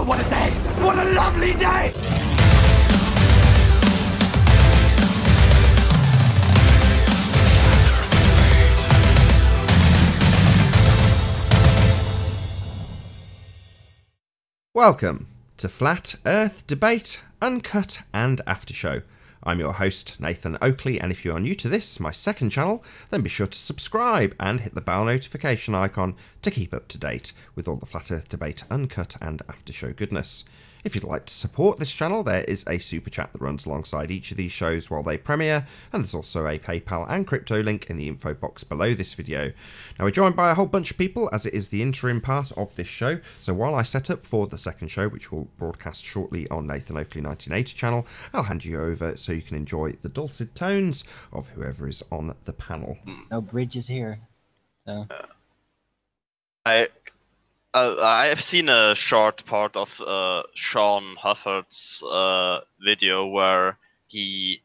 Oh, what a day! What a lovely day! Welcome to Flat Earth Debate, Uncut and After Show. I'm your host, Nathan Oakley, and if you are new to this, my second channel, then be sure to subscribe and hit the bell notification icon to keep up to date with all the Flat Earth Debate, Uncut and After Show goodness. If you'd like to support this channel, there is a super chat that runs alongside each of these shows while they premiere, and there's also a PayPal and crypto link in the info box below this video. Now, we're joined by a whole bunch of people as it is the interim part of this show, so while I set up for the second show, which will broadcast shortly on Nathan Oakley 1980 channel, I'll hand you over so you can enjoy the dulcet tones of whoever is on the panel. No bridges here, so... I have seen a short part of Sean Hufford's video where he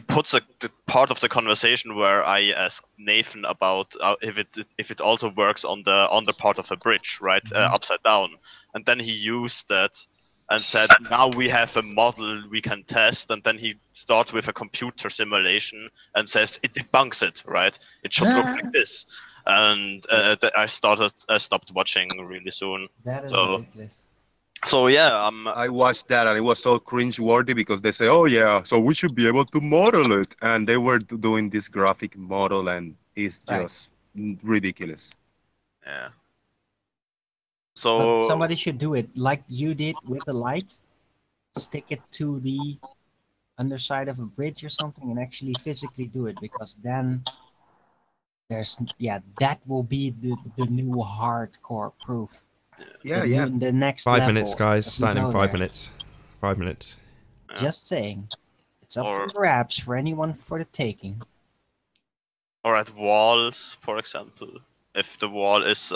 puts the part of the conversation where I asked Nathan about if it also works on the under part of a bridge, right, upside down, and then he used that and said, now we have a model we can test, and then he starts with a computer simulation and says it debunks it, right? It should look like this. And I stopped watching really soon. That is ridiculous. So yeah, I watched that and it was so cringe-worthy because they say, "Oh yeah, so we should be able to model it," and they were doing this graphic model, and it's just ridiculous. Yeah. So but somebody should do it like you did with the light. Stick it to the underside of a bridge or something, and actually physically do it, because then. That will be the new hardcore proof. Yeah. The next 5 level, minutes, guys. Starting in 5 there. minutes. 5 minutes. Just saying. It's up for grabs for anyone for the taking. Or at walls, for example. If the wall is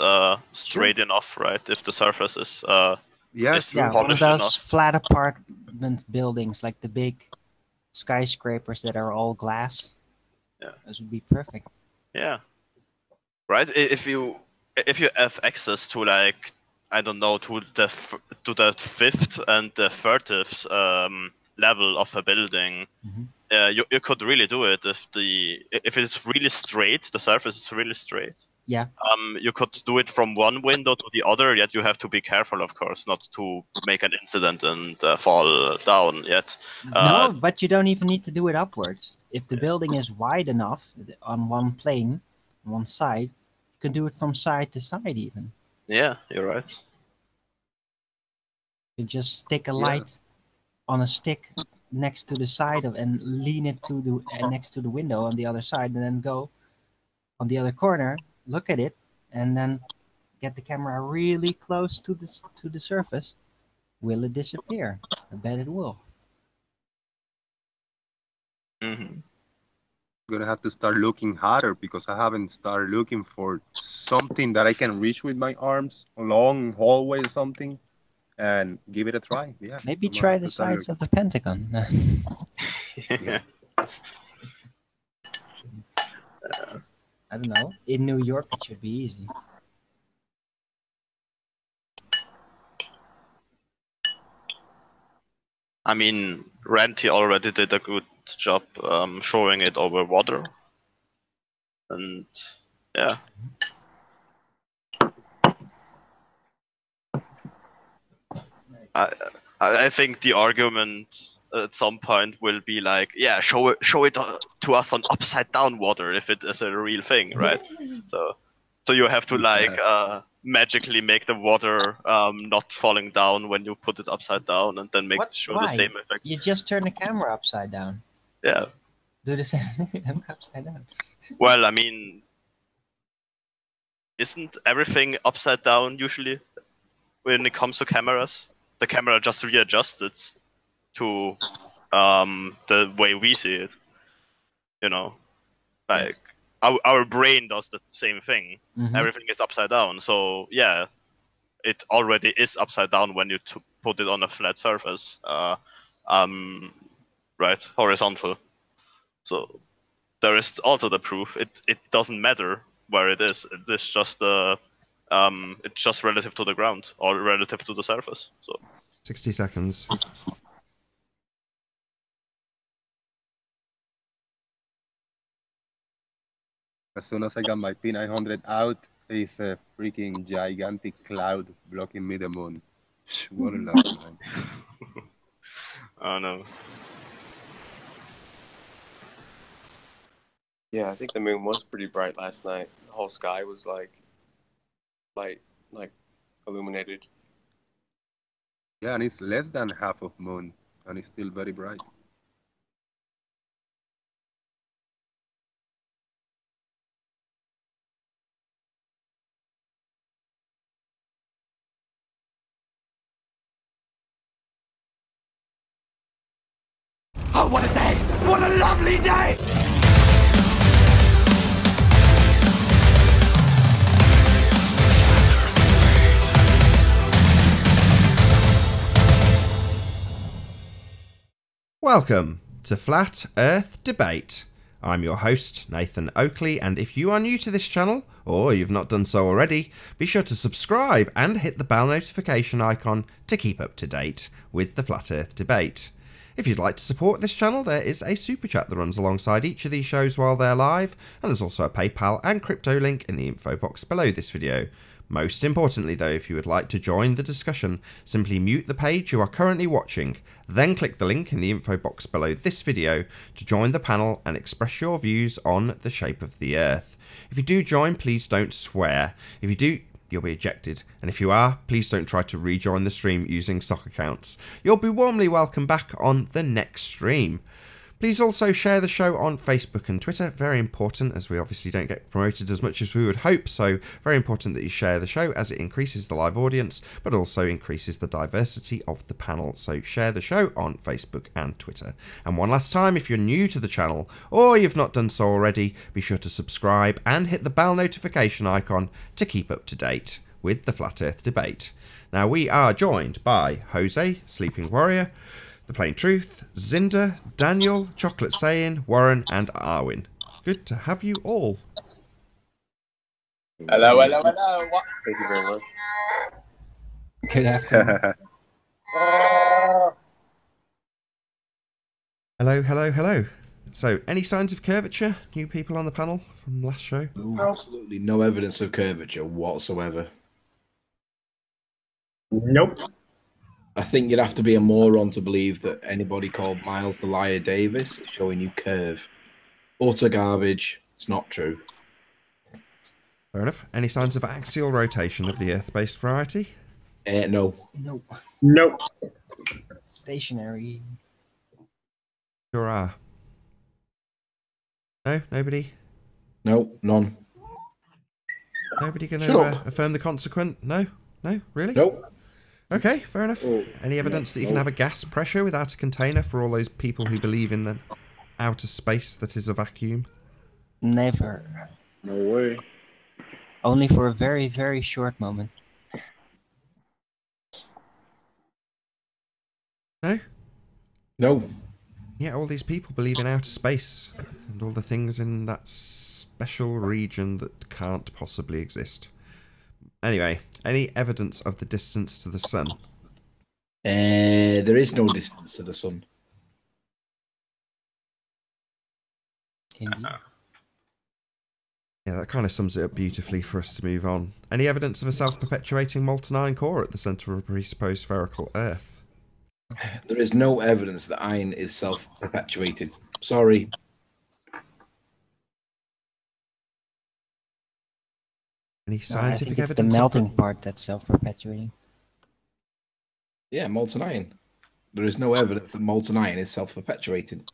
straight enough, right? If the surface is one of those enough. flat apartment buildings, like the big skyscrapers that are all glass. Yeah. Those would be perfect. Yeah, right. If you have access to, like, I don't know, to the fifth and the 30th level of a building, you could really do it if it's really straight. The surface is really straight. Yeah. You could do it from one window to the other. Yet you have to be careful, of course, not to make an incident and fall down. Yet. No, but you don't even need to do it upwards. If the building is wide enough on one plane, one side, you can do it from side to side even. Yeah, you're right. You just stick a light on a stick next to the side and lean it to the next to the window on the other side, and then go on the other corner, look at it, and then get the camera really close to the surface. Will it disappear? I bet it will. I'm gonna have to start looking harder because I haven't started looking for something that I can reach with my arms, a long hallway or something, and give it a try. Yeah. Maybe try the sides of the Pentagon. Yeah. I don't know. In New York, it should be easy. I mean, Ranty already did a good job showing it over water, and yeah. I think the argument at some point will be like, yeah, show it to us on upside down water if it is a real thing, right? So you have to like magically make the water not falling down when you put it upside down, and then show the same effect. You just turn the camera upside down. Yeah. Do the same thing upside down. Well, I mean, isn't everything upside down usually when it comes to cameras? The camera just readjusted to the way we see it. You know, like our brain does the same thing. Everything is upside down. So yeah, it already is upside down when you put it on a flat surface, right, horizontal. So there is also the proof. It doesn't matter where it is. It is just It's just relative to the ground or relative to the surface. So 60 seconds. As soon as I got my P900 out, it's a freaking gigantic cloud blocking me the moon. What a luck, man. oh no. Yeah, I think the moon was pretty bright last night. The whole sky was like illuminated. Yeah, and it's less than half of moon, and it's still very bright. Oh, what a day! What a lovely day! Welcome to Flat Earth Debate. I'm your host, Nathan Oakley, and if you are new to this channel, or you've not done so already, be sure to subscribe and hit the bell notification icon to keep up to date with the Flat Earth Debate. If you'd like to support this channel, there is a super chat that runs alongside each of these shows while they're live, and there's also a PayPal and crypto link in the info box below this video. Most importantly though, if you would like to join the discussion, simply mute the page you are currently watching, then click the link in the info box below this video to join the panel and express your views on the shape of the Earth. If you do join, please don't swear. If you do, you'll be ejected, and if you are, please don't try to rejoin the stream using stock accounts. You'll be warmly welcome back on the next stream. Please also share the show on Facebook and Twitter, very important as we obviously don't get promoted as much as we would hope, so very important that you share the show as it increases the live audience, but also increases the diversity of the panel, so share the show on Facebook and Twitter. And one last time, if you're new to the channel, or you've not done so already, be sure to subscribe and hit the bell notification icon to keep up to date with the Flat Earth Debate. Now we are joined by Jose, Sleeping Warrior, The Plain Truth, Zinda, Daniel, Chocolate Sayin, Warren, and Arwin. Good to have you all. Hello, hello, hello. What? Thank you very much. Good afternoon. Hello, hello, hello. So, any signs of curvature? New people on the panel from last show? Absolutely no evidence of curvature whatsoever. Nope. I think you'd have to be a moron to believe that anybody called Miles the Liar Davis is showing you curve. Utter garbage. It's not true. Fair enough. Any signs of axial rotation of the Earth-based variety? No. Nope. Nope. Stationary. Sure are. No? Nobody? No, none. Nobody going Shut to up. affirm the consequent? No? No? Really? Nope. Okay, fair enough. Oh, Any evidence that you can have a gas pressure without a container for all those people who believe in the outer space that is a vacuum? Never. No way. Only for a very, very short moment. No? No. Yeah, all these people believe in outer space and all the things in that special region that can't possibly exist. Anyway, any evidence of the distance to the sun? There is no distance to the sun. Indeed. Yeah, that kind of sums it up beautifully for us to move on. Any evidence of a self-perpetuating molten iron core at the centre of a presupposed spherical Earth? There is no evidence that iron is self-perpetuated. Sorry. Any No, I scientific think it's the evidence? melting part that's self-perpetuating. Yeah, molten iron. There is no evidence that molten iron is self-perpetuated.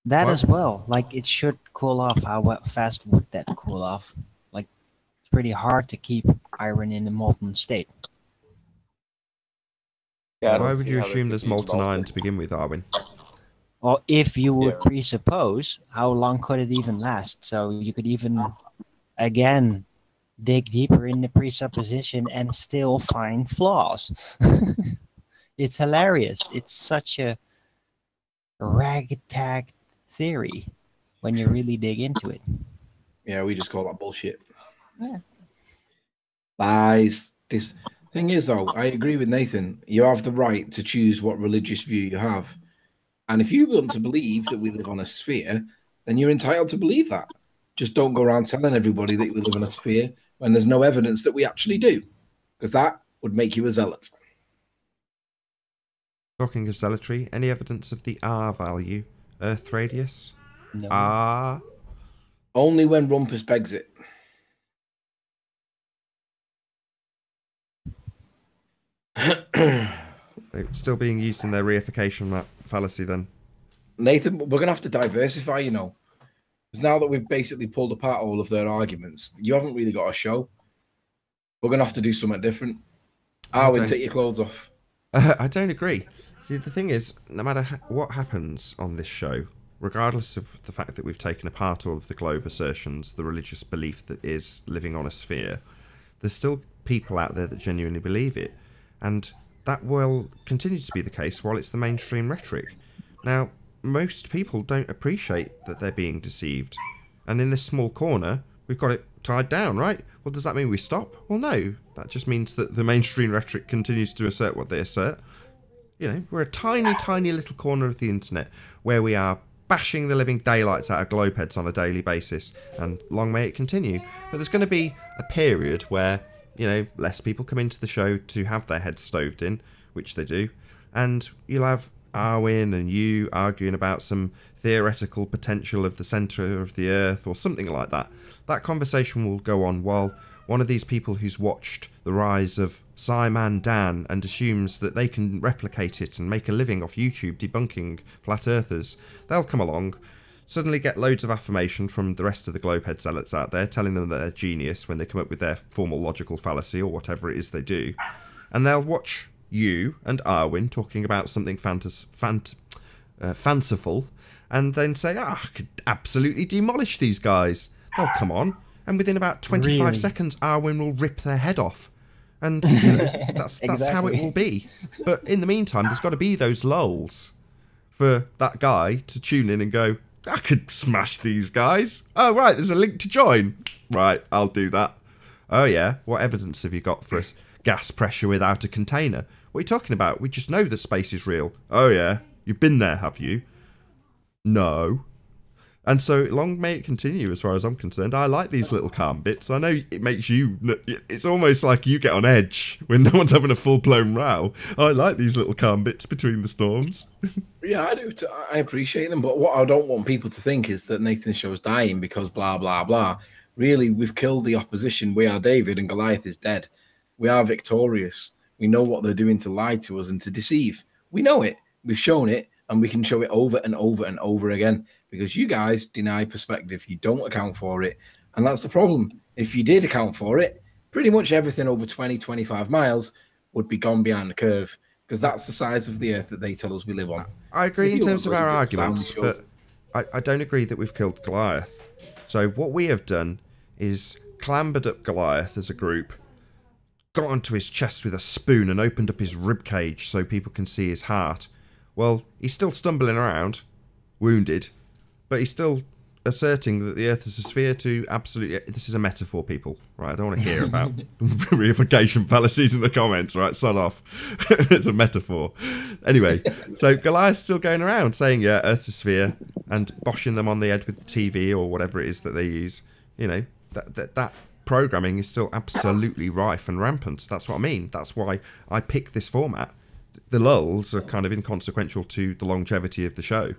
That What? as well. Like, it should cool off. How fast would that cool off? Like, it's pretty hard to keep iron in a molten state. Yeah, I don't Why would see you how there assume could there's be molten iron to begin with, Arwin? Well, if you would Yeah. presuppose, how long could it even last? So you could even, again, dig deeper in the presupposition and still find flaws. It's hilarious. It's such a ragtag theory when you really dig into it. Yeah, we just call that bullshit. lies. This thing is, though, I agree with Nathan. You have the right to choose what religious view you have. And if you want to believe that we live on a sphere, then you're entitled to believe that. Just don't go around telling everybody that we live on a sphere when there's no evidence that we actually do, because that would make you a zealot. Talking of zealotry, any evidence of the R value, Earth radius? No. R. Only when Rumpus begs it. It's still being used in their reification fallacy then. Nathan, we're going to have to diversify, you know. Because now that we've basically pulled apart all of their arguments, you haven't really got a show. We're going to have to do something different. Arwen, take your clothes off. I don't agree. See, the thing is, no matter what happens on this show, regardless of the fact that we've taken apart all of the globe assertions, the religious belief that is living on a sphere, there's still people out there that genuinely believe it. And that will continue to be the case while it's the mainstream rhetoric. Now, most people don't appreciate that they're being deceived. And in this small corner, we've got it tied down, right? Well, does that mean we stop? Well, no. That just means that the mainstream rhetoric continues to assert what they assert. You know, we're a tiny, tiny little corner of the internet where we are bashing the living daylights out of globeheads on a daily basis, and long may it continue. But there's going to be a period where, you know, less people come into the show to have their heads stoved in, which they do, and you'll have Arwen and you arguing about some theoretical potential of the centre of the Earth or something like that. That conversation will go on while one of these people who's watched the rise of Simon Dan and assumes that they can replicate it and make a living off YouTube debunking flat earthers, they'll come along, suddenly get loads of affirmation from the rest of the globehead zealots out there, telling them that they're genius when they come up with their formal logical fallacy or whatever it is they do, and they'll watch you and Arwen talking about something fanciful, and then say, I could absolutely demolish these guys. They'll come on, and within about 25 seconds, Arwen will rip their head off. And you know, that's how it will be. But in the meantime, there's got to be those lulls for that guy to tune in and go, I could smash these guys. Oh, right, there's a link to join. Right, I'll do that. Oh, yeah, what evidence have you got for us? Gas pressure without a container? What are you talking about? We just know that space is real. Oh, yeah, you've been there, have you? No. And so long may it continue as far as I'm concerned. I like these little calm bits. I know it makes you... It's almost like you get on edge when no one's having a full-blown row. I like these little calm bits between the storms. Yeah, I do. I appreciate them. But what I don't want people to think is that Nathan's show is dying because blah, blah, blah. Really, we've killed the opposition. We are David and Goliath is dead. We are victorious. We know what they're doing to lie to us and to deceive. We know it. We've shown it. And we can show it over and over and over again because you guys deny perspective. You don't account for it. And that's the problem. If you did account for it, pretty much everything over 20, 25 miles would be gone behind the curve because that's the size of the Earth that they tell us we live on. I agree in terms of our arguments, but I don't agree that we've killed Goliath. So what we have done is clambered up Goliath as a group, got onto his chest with a spoon and opened up his rib cage so people can see his heart. Well, he's still stumbling around, wounded, but he's still asserting that the Earth is a sphere to absolutely... This is a metaphor, people, right? I don't want to hear about reification fallacies in the comments, right? Son off. It's a metaphor. Anyway, so Goliath's still going around saying, yeah, Earth's a sphere, and boshing them on the head with the TV or whatever it is that they use. You know, that programming is still absolutely rife and rampant. That's what I mean. That's why I pick this format. The lulls are kind of inconsequential to the longevity of the show.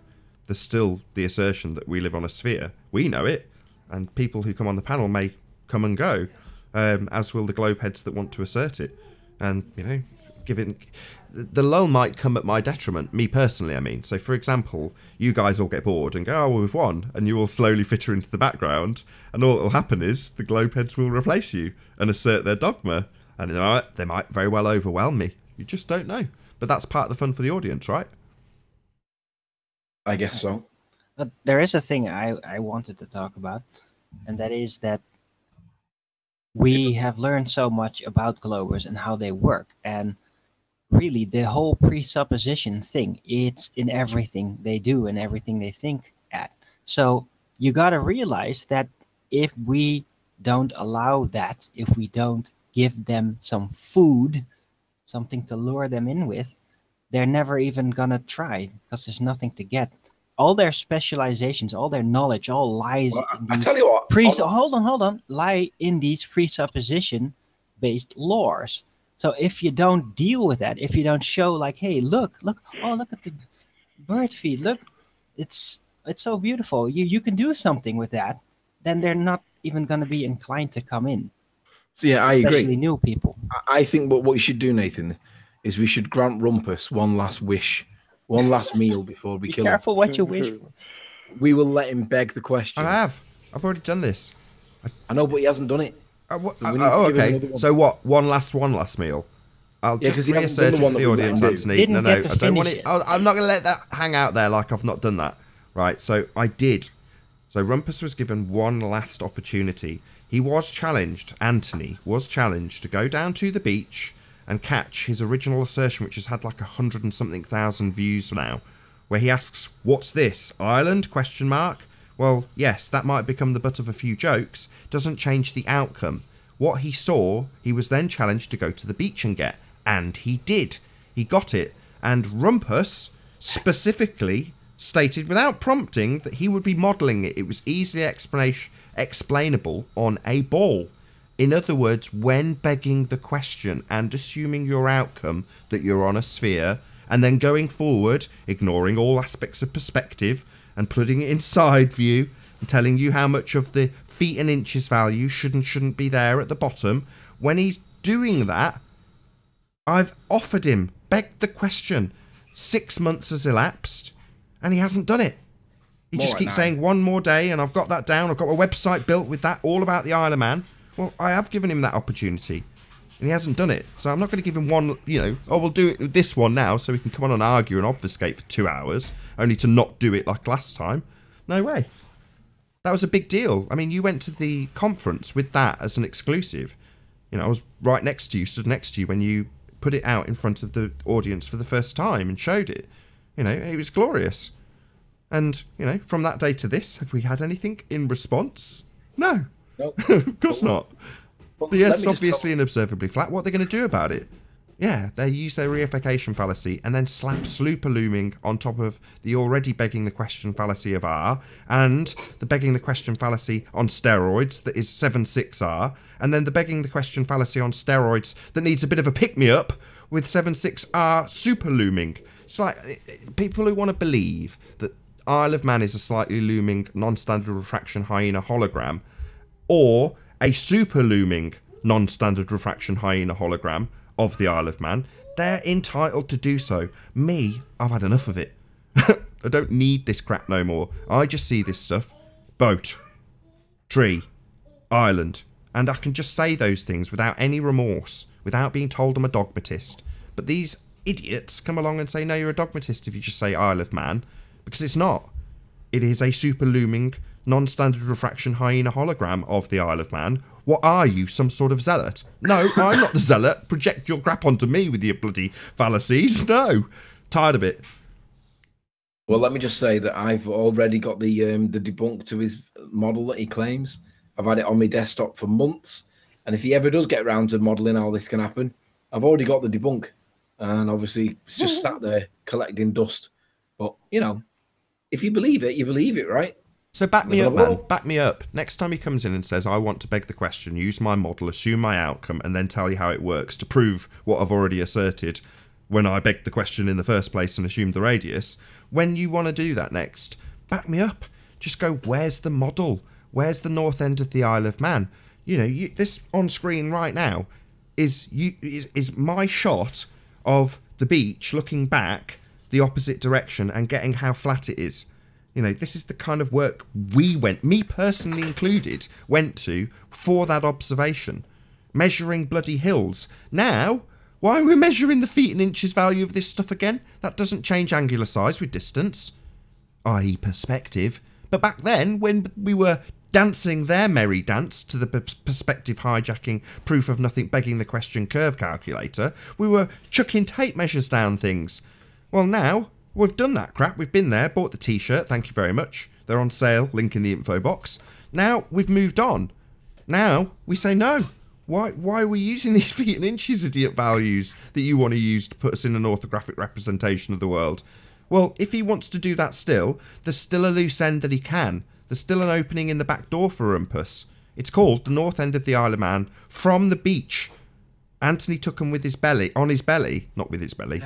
There's still the assertion that we live on a sphere. We know it, and people who come on the panel may come and go, as will the globeheads that want to assert it. And, you know, the lull might come at my detriment, me personally, I mean. So, for example, you guys all get bored and go, oh, well, we've won, and you all slowly fitter into the background, and all that will happen is the globeheads will replace you and assert their dogma, and they might very well overwhelm me. You just don't know. But that's part of the fun for the audience, right? I guess so. But there is a thing I wanted to talk about, and that is that we have learned so much about globers and how they work. And really, the whole presupposition thing, it's in everything they do and everything they think at. So you got to realize that if we don't allow that, if we don't give them some food, something to lure them in with, they're never even gonna try because there's nothing to get. All their specializations, all their knowledge, all lies Well, in I these tell you what. hold on, lie in these presupposition-based lores. So if you don't deal with that, if you don't show like, hey, look, oh, look at the bird feed, look, it's so beautiful. You can do something with that. Then they're not even gonna be inclined to come in. So yeah, I Especially agree. new people. I think what we should do, Nathan, is we should grant Rumpus one last wish, one last meal before we Be kill him. careful what you wish for. We will let him beg the question. I've already done this. I know, but he hasn't done it. So we need to give him Okay. another one. So what? One last meal. I'll Yeah, just 'cause he hasn't reassert done it the one for that the we let audience, him do. Anthony. Didn't No, get to I don't want finish it. it. I'm not going to let that hang out there like I've not done that. Right. So I did. So Rumpus was given one last opportunity. He was challenged. Anthony was challenged to go down to the beach and catch his original assertion, which has had like 100 and something thousand views now, where he asks, "What's this? Ireland?" Question mark. Well, yes, that might become the butt of a few jokes. Doesn't change the outcome. What he saw, he was then challenged to go to the beach and get, and he did. He got it, and Rumpus specifically stated without prompting that he would be modelling it. It was easily explainable on a ball. In other words, when begging the question and assuming your outcome that you're on a sphere, and then going forward, ignoring all aspects of perspective and putting it in side view and telling you how much of the feet and inches value should and shouldn't be there at the bottom, when he's doing that, I've offered him, begged the question. 6 months has elapsed and he hasn't done it. He just keeps saying one more day and I've got that down. I've got a website built with that, all about the Isle of Man. Well, I have given him that opportunity and he hasn't done it. So I'm not going to give him one, oh, we'll do it with this one now so we can come on and argue and obfuscate for 2 hours, only to not do it like last time. No way. That was a big deal. I mean, you went to the conference with that as an exclusive. I was right next to you, stood next to you when you put it out in front of the audience for the first time and showed it. It was glorious. And, from that day to this, have we had anything in response? No. Nope. Of course not. Well, The Earth's obviously and observably flat. What are they going to do about it? Yeah, they use their reification fallacy and then slap looming on top of the already begging the question fallacy of R and the begging the question fallacy on steroids that is 7.6R and then the begging the question fallacy on steroids that needs a bit of a pick-me-up with 7.6R super looming. It's like people who want to believe that Isle of Man is a slightly looming non-standard refraction hyena hologram or a super looming non-standard refraction hyena hologram of the Isle of Man, they're entitled to do so. Me, I've had enough of it. I don't need this crap no more. I just see this stuff. Boat. Tree. Island. And I can just say those things without any remorse, without being told I'm a dogmatist. But these idiots come along and say, no, you're a dogmatist if you just say Isle of Man. Because it's not. It is a super looming, non-standard refraction hyena hologram of the Isle of Man. What are you, some sort of zealot? No, I'm not the zealot. Project your crap onto me with your bloody fallacies. No. Tired of it. Well, let me just say that I've already got the debunk to his model that he claims. I've had it on my desktop for months. And if he ever does get around to modelling how this can happen, I've already got the debunk. And obviously, it's just sat there collecting dust. But, if you believe it, right? So back me up, man. Back me up. Next time he comes in and says, I want to beg the question, use my model, assume my outcome, and then tell you how it works to prove what I've already asserted when I begged the question in the first place and assumed the radius. When you want to do that next, back me up. Just go, where's the model? Where's the north end of the Isle of Man? This on screen right now is my shot of the beach looking back the opposite direction and getting how flat it is. This is the kind of work we me personally included, went to for that observation. Measuring bloody hills. Now, why are we measuring the feet and inches value of this stuff again? That doesn't change angular size with distance, i.e. perspective. But back then, when we were dancing their merry dance to the perspective hijacking, proof of nothing begging the question curve calculator, we were chucking tape measures down things. Well, now we've done that crap. We've been there, bought the t-shirt. Thank you very much. They're on sale. Link in the info box. Now we've moved on. Now we say no. Why are we using these feet and inches idiot values that you want to use to put us in an orthographic representation of the world? Well, if he wants to do that still, there's still a loose end that he can. There's still an opening in the back door for Rumpus. It's called the north end of the Isle of Man from the beach. Anthony took him with his belly, on his belly, not with his belly,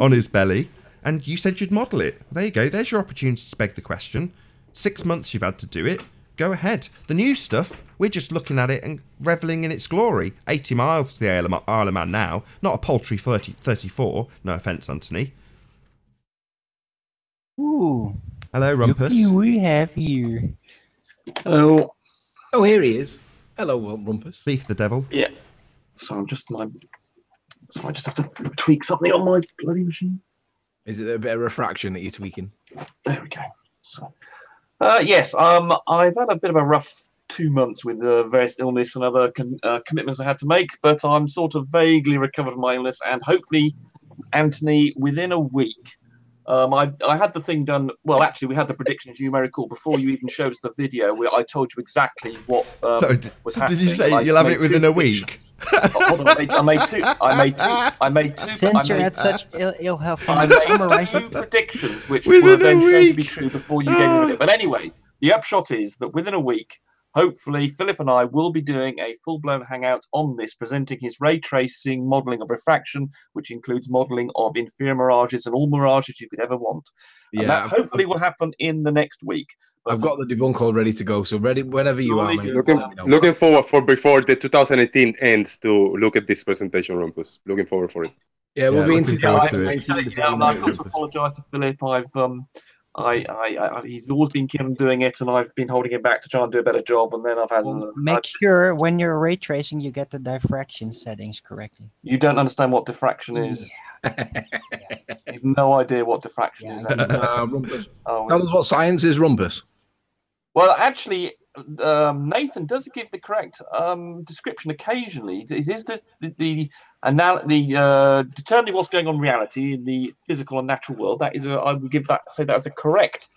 on his belly, and you said you'd model it. There you go, there's your opportunity to beg the question. 6 months you've had to do it. Go ahead. The new stuff, we're just looking at it and revelling in its glory. 80 miles to the Isle of Man now, not a paltry 34. No offence, Anthony. Ooh. Hello, Rumpus. Look who we have here. Hello. Oh, here he is. Hello, Rumpus. Speak the devil. Yeah. So I just have to tweak something on my bloody machine. Is it a bit of refraction that you're tweaking? There we go. So, yes. I've had a bit of a rough 2 months with various illness and other commitments I had to make, but I'm sort of vaguely recovered from my illness, and hopefully, Anthony, within a week. I had the thing done. Well, actually, we had the predictions. You may recall before you even showed us the video, where I told you exactly what was happening. Did you say you'll have it within a week? Hold on, I made two. Since you're at such ill health, I made two predictions, which were then shown to be true before you gave me it. But anyway, the upshot is that within a week, hopefully, Philip and I will be doing a full-blown hangout on this, presenting his ray tracing modelling of refraction, which includes modelling of inferior mirages and all mirages you could ever want. And that hopefully will happen in the next week. But I've got the debunk all ready to go, so ready whenever you are, mate. Looking forward for before the 2018 ends to look at this presentation, Rumpus. Looking forward for it. Yeah, we'll be in 2019. I've got to apologise to Philip. He's always been keen on doing it, and I've been holding him back to try and do a better job. And then I've had make sure when you're ray tracing, you get the diffraction settings correctly. You don't understand what diffraction is. Yeah. You've no idea what diffraction is. Rumpus. Tell us what science is, Rumpus. Well, actually, Nathan does give the correct description occasionally. Is this the determining what's going on in reality in the physical and natural world? That is, I would say that as a correct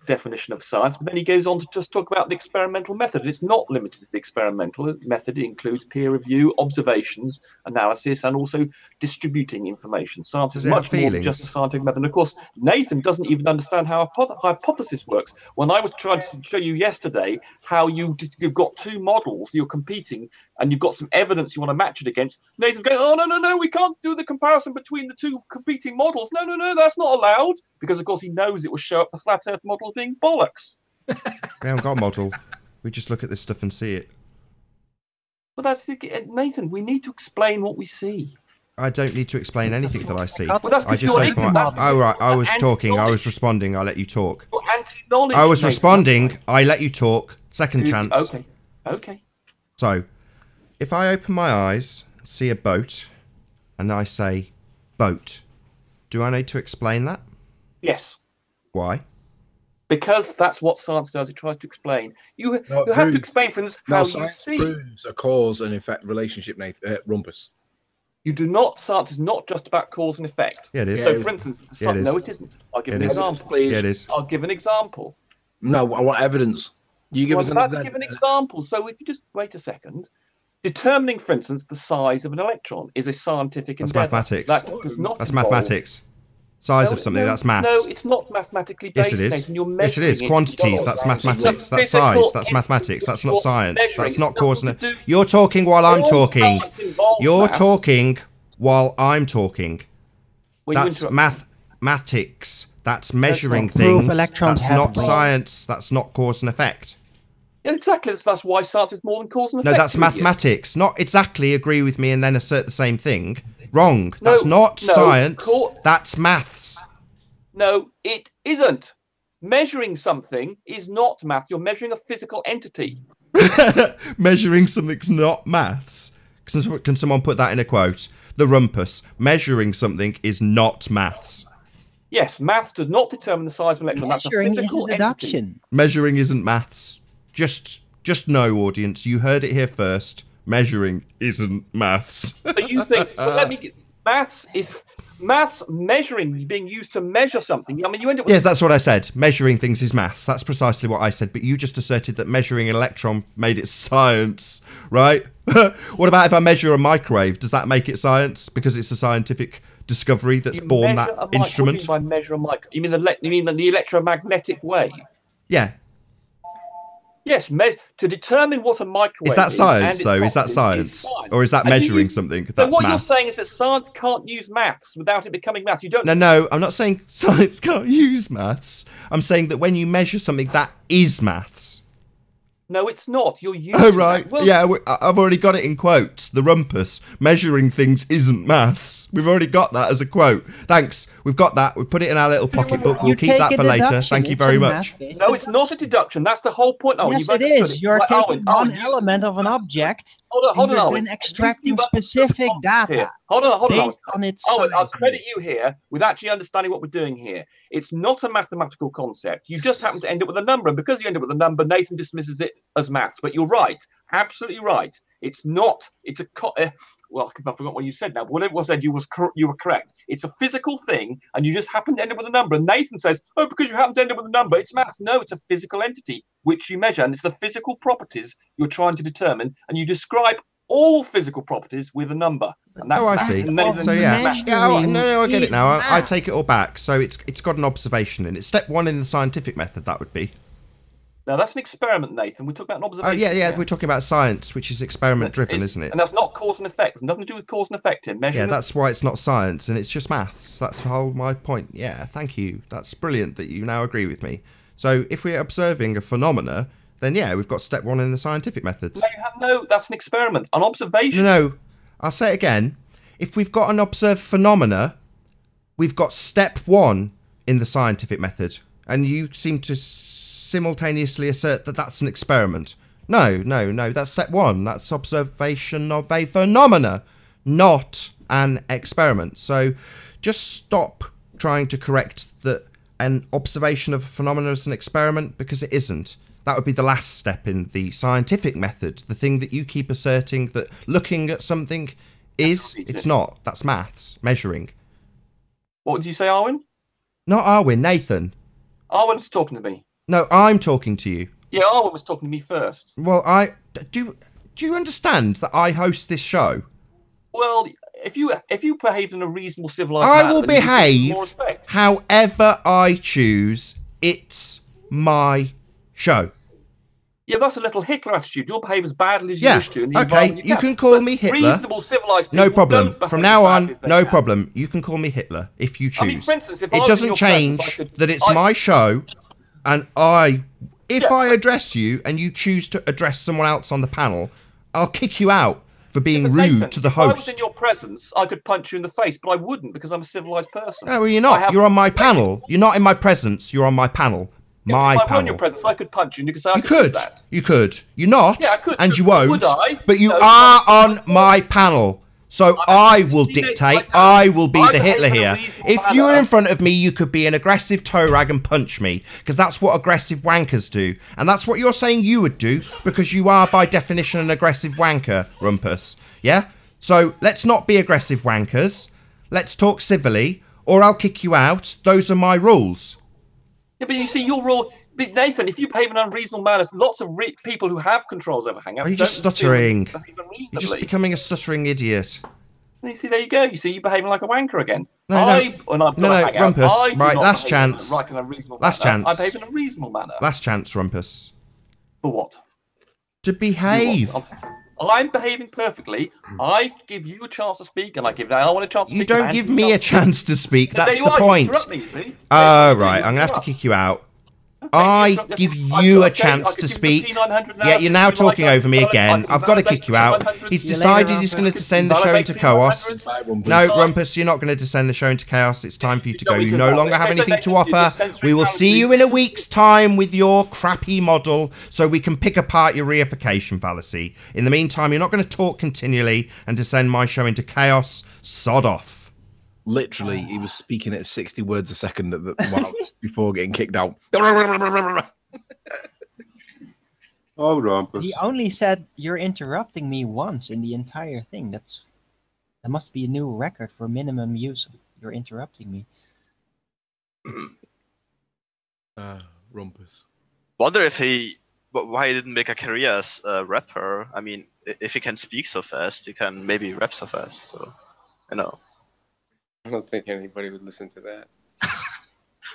definition of science. But then he goes on to just talk about the experimental method. And it's not limited to the experimental method. It includes peer review, observations, analysis, and also distributing information. Science is much more than just a scientific method. And of course, Nathan doesn't even understand how a hypothesis works. When I was trying to show you yesterday how you've got two models, you're competing, and you've got some evidence you want to match it against, Nathan goes, oh, no, we can't do the comparison between the two competing models. No, that's not allowed. Because, of course, he knows it will show up the flat Earth model being bollocks. We haven't got a model. We just look at this stuff and see it. Well, that's Nathan, we need to explain what we see. I don't need to explain anything that I see. Well, I just open my... Oh, right, I was talking. I was responding. I let you talk. Anti-knowledge. I was responding. I let you talk. Second chance. Okay. So, if I open my eyes, see a boat, and I say, boat, do I need to explain that? Yes. Why? Because that's what science does. It tries to explain. You have to explain, for instance, how you see. Proves a cause and effect relationship, Rumpus. You do not. Science is not just about cause and effect. Yeah, it is. So, for instance, no, it isn't. I'll give an example. Please. Yeah, it is. I'll give an example. No, I want evidence. You give us an example. Give an example. So, if you just wait a second, determining, for instance, the size of an electron is a scientific endeavor. Mathematics. That does not. That's mathematics. Size of something, that's maths. No, it's not mathematically based. Yes, it is. Nathan, yes, it is. Quantities, that's mathematics. That's size, that's mathematics. That's not science. That's not cause and... You're talking while I'm talking. You're talking while I'm talking. That's mathematics. That's measuring things. That's not science. That's not cause and effect. Yeah, exactly. That's why science is more than cause and effect. No, that's mathematics. Not exactly agree with me and then assert the same thing. Wrong. That's not science. That's maths. No, it isn't. Measuring something is not math. You're measuring a physical entity. Measuring something's not maths. Can someone put that in a quote? The Rumpus. Measuring something is not maths. Yes, maths does not determine the size of an electron. Measuring is a deduction. Entity. Measuring isn't maths. Just no, audience. You heard it here first. Measuring isn't maths. So you think? So let me. Maths maths measuring being used to measure something. I mean, you end up with Yeah, that's what I said. Measuring things is maths. That's precisely what I said. But you just asserted that measuring an electron made it science, right? What about if I measure a microwave? Does that make it science because it's a scientific discovery that's born that instrument? What do you mean by measure a microwave? You mean the electromagnetic wave? Yeah. Yes, to determine what a microwave is that science, and though? Is that science? Or is that measuring something? That's so what maths. you're saying is that science can't use maths without it becoming maths. You don't. No, I'm not saying science can't use maths. I'm saying that when you measure something, that is maths. No, it's not. You're using. Oh right, well, yeah. I've already got it in quotes. The rumpus. Measuring things isn't maths. We've already got that as a quote. Thanks. We've got that. We put it in our little pocketbook. We'll keep that for later. Thank you very much. No, it's not a deduction. That's the whole point. Oh, yes, it is. You're taking one element of an object. Hold on, and extracting specific data. Hold on. Based on its size. I'll credit you here with actually understanding what we're doing here. It's not a mathematical concept. You just happen to end up with a number, and because you end up with a number, Nathan dismisses it as maths. But you're right, absolutely right. It's not. It's a well, I forgot what you said now. But whatever was said, you were correct. It's a physical thing, and you just happen to end up with a number. And Nathan says, "Oh, because you happen to end up with a number, it's maths." No, it's a physical entity which you measure, and it's the physical properties you're trying to determine, and you describe all physical properties with a number. And that's I see. So yeah, no, I get it now. I take it all back. So it's got an observation in it. Step one in the scientific method, that would be. Now that's an experiment, Nathan. We talk about an observation. Yeah. We're talking about science, which is experiment driven, isn't it? And that's not cause and effect. It's nothing to do with cause and effect here. Yeah, that's why it's not science, and it's just maths. That's my point. Yeah, thank you. That's brilliant that you now agree with me. So if we're observing a phenomena, then yeah, we've got step one in the scientific method. No, that's an experiment. An observation. No, I'll say it again. If we've got an observed phenomena, we've got step one in the scientific method. And you seem to simultaneously assert that that's an experiment. No, that's step one. That's observation of a phenomena, not an experiment. So just stop trying to correct that an observation of a phenomenon is an experiment, because it isn't. That would be the last step in the scientific method. The thing that you keep asserting that looking at something is, it's not. That's maths, measuring. What did you say, Arwen? Not Arwen, Nathan. Arwen's talking to me. No, I'm talking to you. Yeah, Arwen was talking to me first. Well, do you understand that I host this show? Well, if you behave in a reasonable, civilized manner, I will behave however I choose. It's my show. Yeah, that's a little Hitler attitude. You'll behave as badly as you wish to. Okay, you can call me Hitler. Reasonable, civilized people no problem. From now on, no problem. You can call me Hitler if you choose. I mean, for instance, if it doesn't change that it's my show, and if I address you and you choose to address someone else on the panel, I'll kick you out for being rude to the host. If I was in your presence, I could punch you in the face, but I wouldn't because I'm a civilized person. No, well, you're not. You're on my panel. You're not in my presence. You're on my panel. My panel. If I were in your presence, I could punch you, and you could say, You could. You're not, yeah, I could. and you won't. Would I? But you are on my panel. So I will dictate. I will be the Hitler here. If you were in front of me, you could be an aggressive toe rag and punch me, because that's what aggressive wankers do. And that's what you're saying you would do, because you are, by definition, an aggressive wanker, Rumpus. Yeah? So let's not be aggressive wankers. Let's talk civilly, or I'll kick you out. Those are my rules. Yeah, but you see, your rule... Nathan, if you behave in an unreasonable manner, lots of people who have controls over Hangouts... Are you just stuttering? You're just becoming a stuttering idiot. You see, there you go. You see, you're behaving like a wanker again. No, Rumpus. Right, last chance. Last chance. I behave in a reasonable manner. Last chance, Rumpus. For what? To behave. I'm behaving perfectly. I give you a chance to speak, and I give Alan a chance to speak. You don't give me a chance to speak. That's the point. Me, right, I'm going to have to kick you out. I give you a chance to speak. Yeah, you're now talking over me again. I've got to kick you out. He's decided he's going to descend the show into chaos. No, Rumpus, you're not going to descend the show into chaos. It's time for you to go. You no longer have anything to offer. We will see you in a week's time with your crappy model so we can pick apart your reification fallacy. In the meantime, you're not going to talk continually and descend my show into chaos. Sod off. Literally, he was speaking at 60 words a second before getting kicked out. Oh, Rumpus. He only said you're interrupting me once in the entire thing. That must be a new record for minimum use of You're interrupting me. Rumpus. Wonder if why he didn't make a career as a rapper. I mean, if he can speak so fast, he can maybe rap so fast. So, you know. I don't think anybody would listen to that.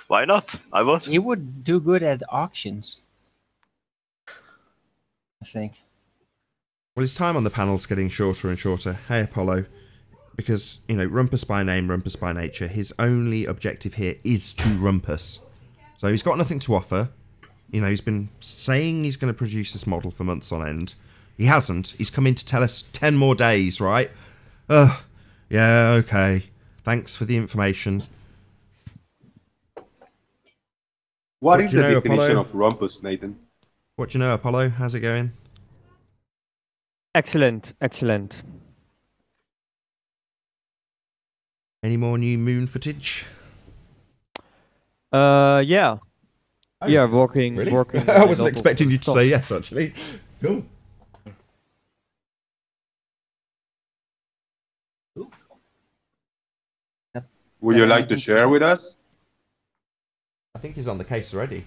Why not? I would. He would do good at auctions, I think. Well, his time on the panel's getting shorter and shorter. Hey, Apollo. Because, you know, Rumpus by name, Rumpus by nature, his only objective here is to rumpus. So he's got nothing to offer. You know, he's been saying he's going to produce this model for months on end. He hasn't. He's come in to tell us 10 more days, right? Ugh. Yeah, okay. Thanks for the information. What is do you the know, definition Apollo? of rumpus, Nathan? What do you know, Apollo? How's it going? Excellent, excellent. Any more new moon footage? Yeah. Oh, Yeah, working. Really? Working. I wasn't expecting you to say yes, actually. Cool. Would you like to share with us? I think he's on the case already.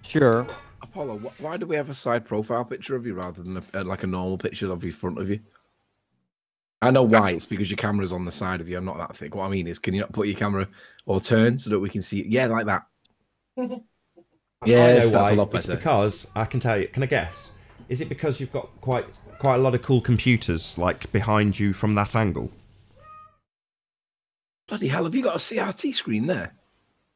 Sure. Apollo, why do we have a side profile picture of you rather than like a normal picture of you front of you? I know why. It's because your camera's on the side of you. I'm not that thick. What I mean is, can you not put your camera or turn so that we can see it? Yeah, like that. Yes, that's why. a lot It's better. because, I can tell you, can I guess? Is it because you've got quite a lot of cool computers, like, behind you from that angle? Bloody hell, have you got a CRT screen there?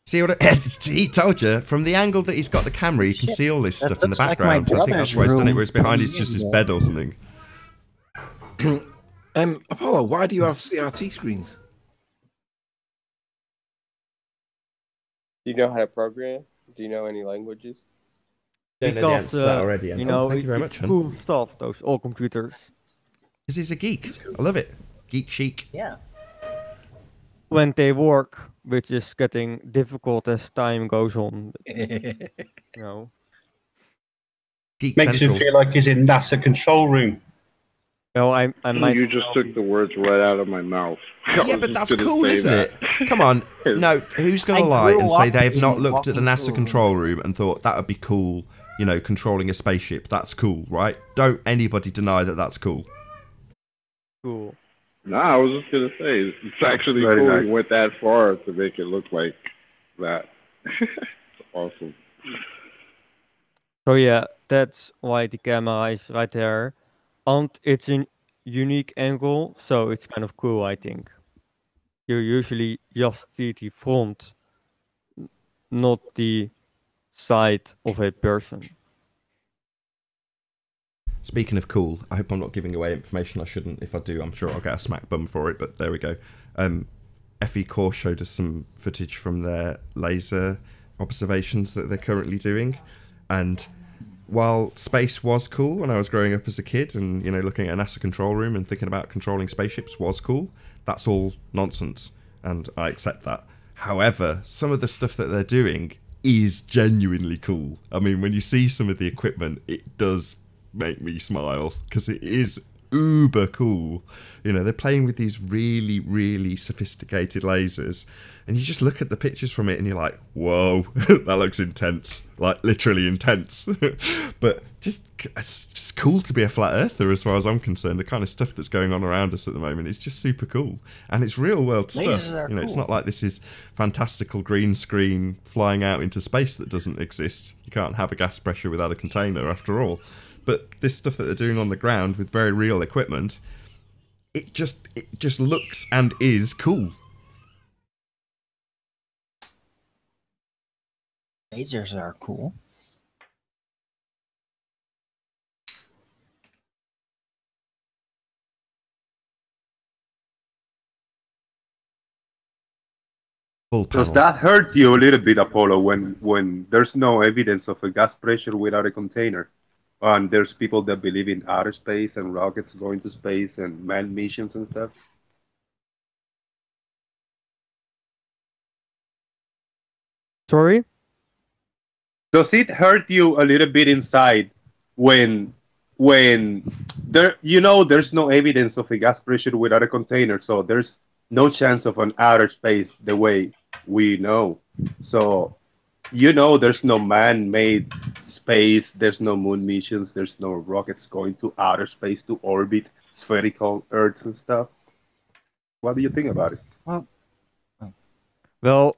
See what he told you? From the angle that he's got the camera, you can see all this That stuff in the looks like my background. I think that's why he's done it, whereas behind it's just his bed or something. Apollo, why do you have CRT screens? Do you know how to program? Do you know any languages? Don't know the answer to that already. You know, thank you very it's much, cool stuff. Those all computers. Because he's a geek. I love it. Geek chic. Yeah. When they work, which is getting difficult as time goes on. You know. Geek Makes Central. him feel like he's in NASA control room. No, I might. You just took the words right out of my mouth. Yeah, but that's cool, isn't it? Come on. No, who's going to lie and say they've not looked at the NASA control room and thought that would be cool, you know, controlling a spaceship? That's cool, right? Don't anybody deny that that's cool. Cool. Nah, I was just gonna say it's actually Very cool nice. he went that far to make it look like that. It's awesome. So yeah, that's why the camera is right there, and it's a unique angle, so it's kind of cool, I think. You usually just see the front, not the side of a person. Speaking of cool, I hope I'm not giving away information I shouldn't. If I do, I'm sure I'll get a smack bum for it, but there we go. FE Core showed us some footage from their laser observations that they're currently doing. And while space was cool when I was growing up as a kid and, you know, looking at a NASA control room and thinking about controlling spaceships was cool, that's all nonsense. And I accept that. However, some of the stuff that they're doing is genuinely cool. I mean, when you see some of the equipment, it does make me smile because it is uber cool. You know, they're playing with these really, really sophisticated lasers, and you just look at the pictures from it and you're like, whoa, that looks intense, like literally intense. But it's just cool to be a flat earther as far as I'm concerned. The kind of stuff that's going on around us at the moment is just super cool, and it's real world stuff. You know, it's not like this is fantastical green screen flying out into space that doesn't exist. You can't have a gas pressure without a container after all. But this stuff that they're doing on the ground with very real equipment, it just looks and is cool. Lasers are cool. Full Does panel. that hurt you a little bit, Apollo, when there's no evidence of a gas pressure without a container? And there's people that believe in outer space and rockets going to space and manned missions and stuff? Sorry? Does it hurt you a little bit inside when when there's no evidence of a gas pressure without a container, so there's no chance of an outer space the way we know. So there's no man-made space, there's no moon missions, there's no rockets going to outer space to orbit spherical Earth and stuff. What do you think about it? Well,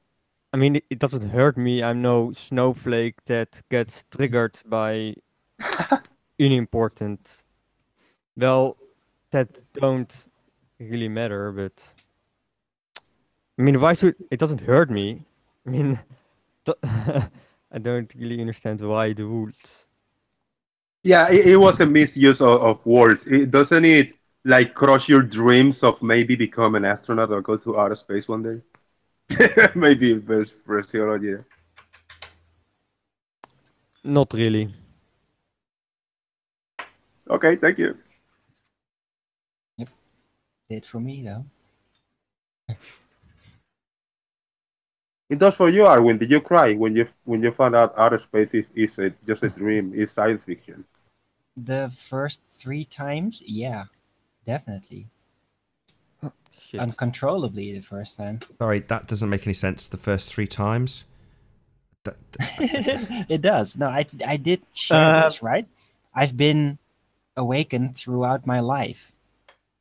I mean, it doesn't hurt me. I'm no snowflake that gets triggered by unimportant. Well, that don't really matter, but I mean, why should it doesn't hurt me? I mean, I don't really understand why the rules. Yeah, it was a misuse of words. Doesn't it like crush your dreams of maybe become an astronaut or go to outer space one day? Maybe phraseology. Not really. Okay, thank you. Did for me though. It does for you, Arwin. Did you cry when you found out outer space is just a dream, is science fiction? The first 3 times, yeah, definitely. Shit. Uncontrollably the first time. Sorry, that doesn't make any sense. The first 3 times. It does. No, I did share this, right? I've been awakened throughout my life.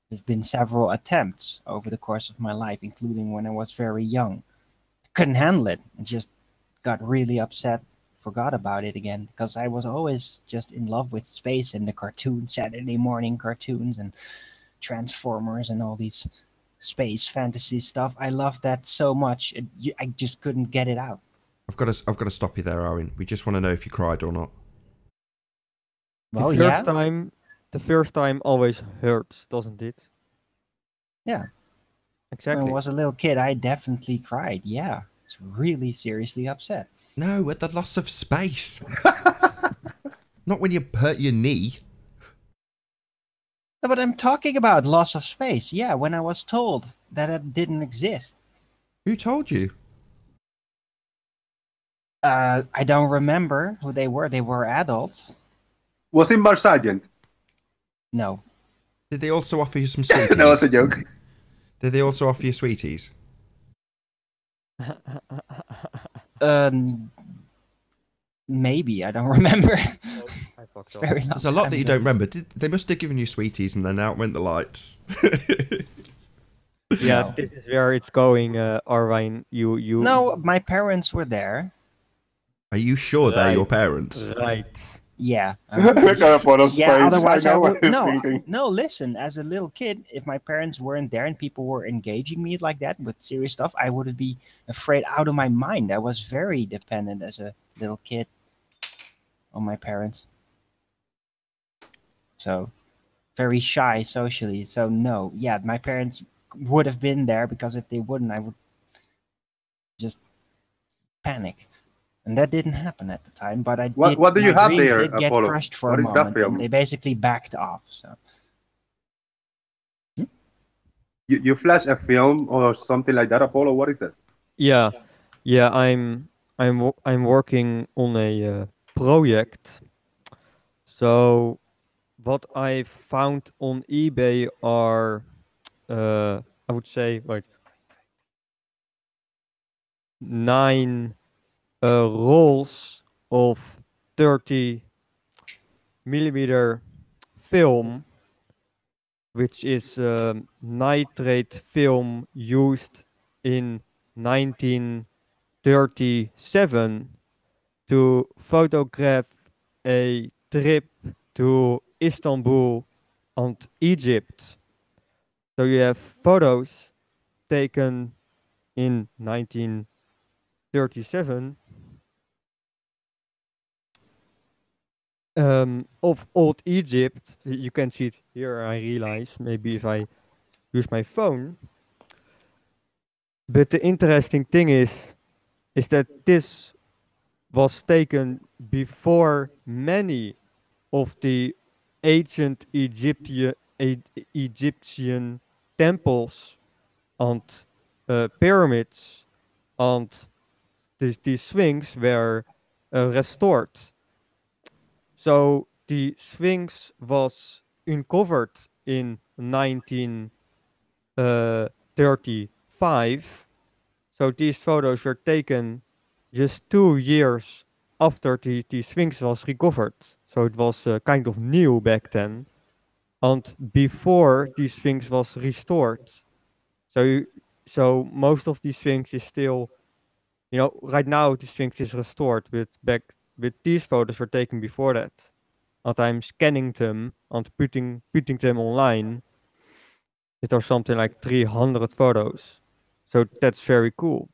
There's been several attempts over the course of my life, including when I was very young. Couldn't handle it and just got really upset, forgot about it again, because I was always just in love with space and the cartoons, Saturday morning cartoons and Transformers and all these space fantasy stuff. I loved that so much. I just couldn't get it out. I've got to stop you there, Arwin. We just want to know if you cried or not. Well, The first time always hurts, doesn't it? Yeah. Exactly. When I was a little kid, I definitely cried. Yeah. It's really seriously upset. No, at the loss of space. Not when you hurt your knee. No, but I'm talking about loss of space. Yeah, when I was told that it didn't exist. Who told you? I don't remember who they were. They were adults. Was it Mark Sargent? No. Did they also offer you some sweeties? That was a joke. Did they also offer you sweeties? Maybe. I don't remember. It's very long. There's a lot that you don't remember. They must have given you sweeties and then out went the lights. Yeah, No. this is where it's going, Arwin. You. No, my parents were there. Are you sure they're your parents? Right. Yeah. Yeah, Otherwise I would no. Listen, as a little kid, if my parents weren't there and people were engaging me like that with serious stuff, I would be afraid out of my mind. I was very dependent as a little kid on my parents. So, very shy socially. So no, yeah, my parents would have been there because if they wouldn't, I would just panic. And that didn't happen at the time, but What do you have dreams there, did get Apollo? crushed for What a is that moment, film? and they basically backed off. So You flash a film or something like that, Apollo? What is that? Yeah, I'm working on a project. So what I found on eBay are I would say 9 rolls of 30mm film, which is nitrate film used in 1937 to photograph a trip to Istanbul and Egypt. So you have photos taken in 1937 of old Egypt. You can see it here, I realize, maybe if I use my phone. But the interesting thing is that this was taken before many of the ancient Egyptian temples and pyramids and these sphinx were restored. So the Sphinx was uncovered in 1935. So these photos were taken just 2 years after the Sphinx was recovered. So it was kind of new back then, and before the Sphinx was restored. So most of the Sphinx is still, right now the Sphinx is restored, but these photos were taken before that. And I'm scanning them and putting them online. It are something like 300 photos. So that's very cool.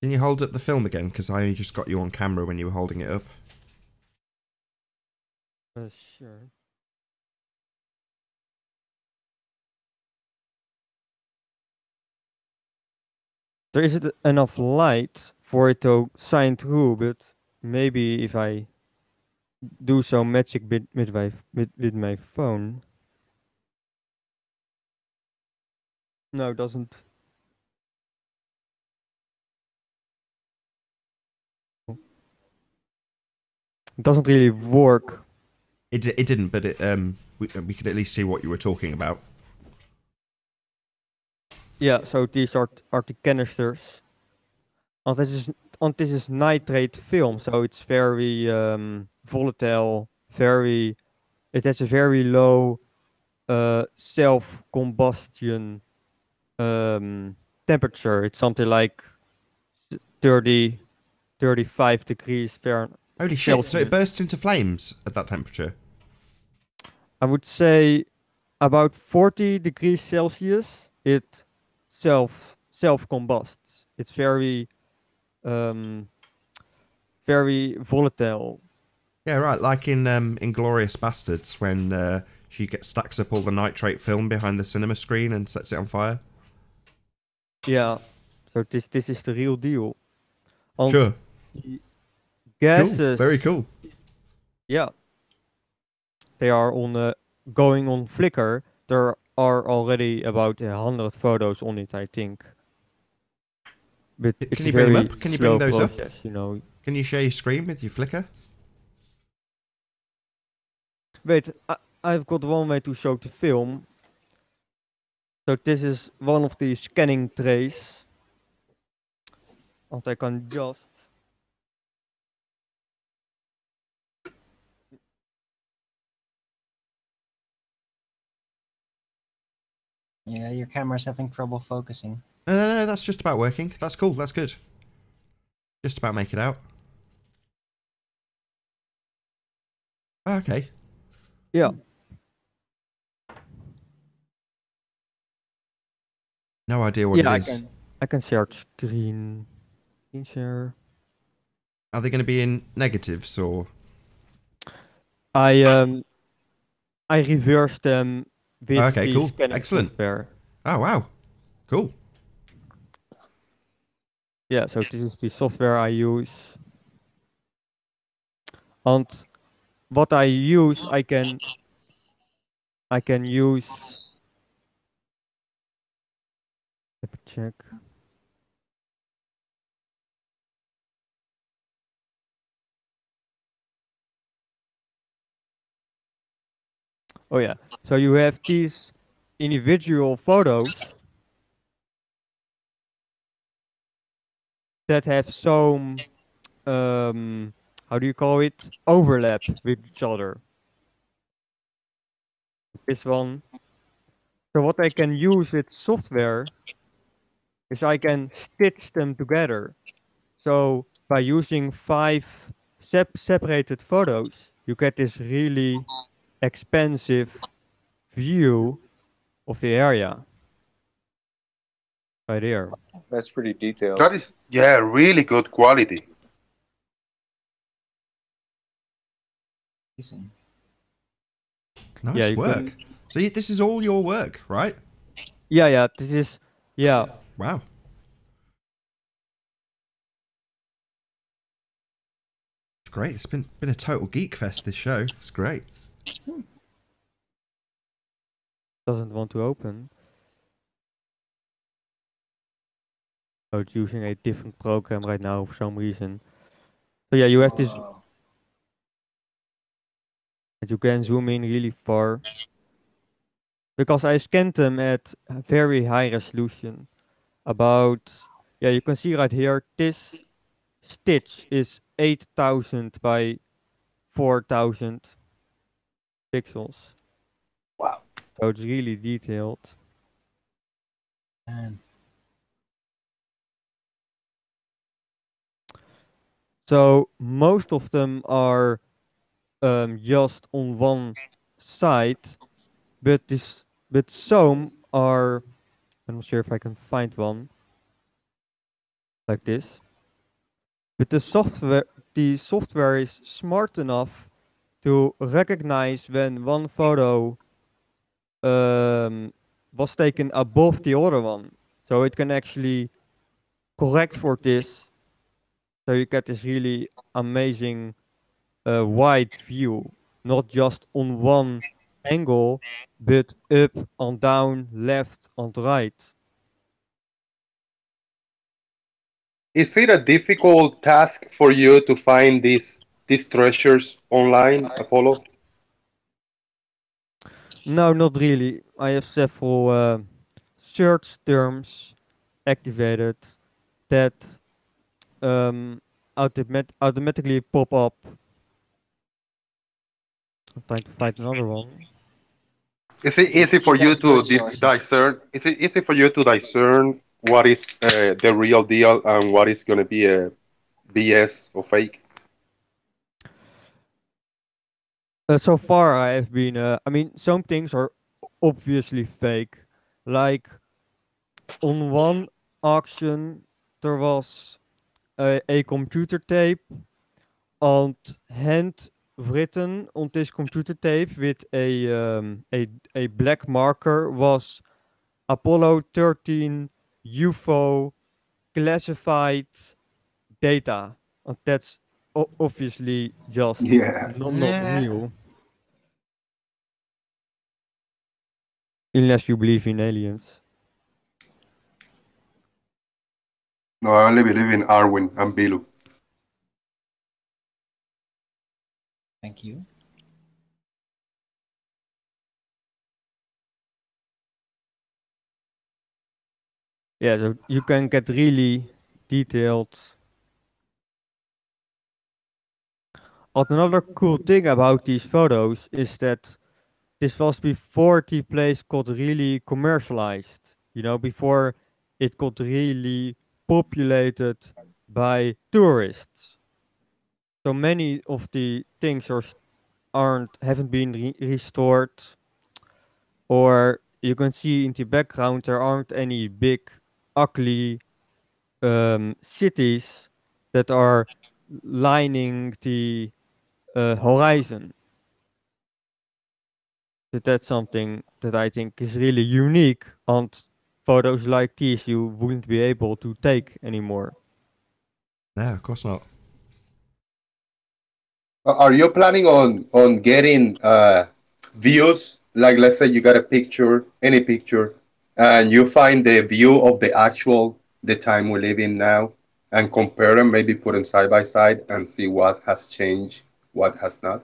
Can you hold up the film again? Because I only just got you on camera when you were holding it up. Sure. There isn't enough light for it to shine through, but maybe if I do some magic with my phone. No, it doesn't. It doesn't really work. It didn't, but we could at least see what you were talking about. Yeah, so these are the canisters. And this is nitrate film, so it's very volatile, it has a very low self-combustion temperature. It's something like 35 degrees Fahrenheit. Holy shit, so it bursts into flames at that temperature? I would say about 40 degrees Celsius, it self-combusts. It's very volatile. Yeah, right. Like in Inglourious Bastards, when she stacks up all the nitrate film behind the cinema screen and sets it on fire. Yeah. So this is the real deal. And sure. Gases. Cool. Very cool. Yeah. They are going on Flickr. There are already about 100 photos on it, I think. But can you bring them up? Can you bring those process, up? Can you share your screen with your Flickr? Wait, I've got one way to show the film. So this is one of the scanning trays. And I can just... Yeah, your camera's having trouble focusing. No, that's just about working. That's cool, that's good. Just about make it out. Okay. Yeah. No idea what it is. I can share screen. Share. Are they going to be in negatives or? I reversed them with okay, the cool. scanning Excellent. software. Oh wow, cool. Yeah, so this is the software I use. And what I use, I can use. Let me check. Oh yeah, so you have these individual photos that have some, how do you call it? Overlap with each other. This one. So what I can use with software is I can stitch them together. So by using 5 separated photos, you get this really expansive view of the area. Right here. That's pretty detailed. That is, yeah, really good quality. Nice work. So this is all your work, right? Yeah, this is, yeah. Wow. It's great. It's been a total geek fest, this show. It's great. Doesn't want to open. Oh, it's using a different program right now for some reason. So yeah, you have this, and you can zoom in really far. Because I scanned them at a very high resolution. About, yeah, you can see right here, this stitch is 8,000 by 4,000 pixels. Wow. So it's really detailed. And So most of them are just on one side, but some are. I'm not sure if I can find one like this. But the software is smart enough to recognize when one photo was taken above the other one, so it can actually correct for this. So you get this really amazing wide view, not just on one angle, but up and down, left and right. Is it a difficult task for you to find these treasures online, Apollo? No, not really. I have several search terms activated that automatically pop up. I'm trying to find another one. Is it easy for you to discern? Is it easy for you to discern what is the real deal and what is going to be a BS or fake? So far, I have been. I mean, some things are obviously fake. Like on one auction, there was a computer tape and handwritten on this computer tape with a black marker was Apollo 13 UFO classified data. And that's obviously just Yeah. not real. Unless you believe in aliens. No, I only believe in Arwin and Bilu. thank you. Yeah, so you can get really detailed. And another cool thing about these photos is that this was before the place got really commercialized. You know, before it got really populated by tourists. So many of the things haven't been restored, or you can see in the background there aren't any big ugly cities that are lining the horizon. So that's something that I think is really unique, and photos like these you wouldn't be able to take anymore. No, of course not. Are you planning on getting views? Like, let's say you got a picture, any picture, and you find the view of the time we live in now, and compare them, maybe put them side by side, and see what has changed, what has not.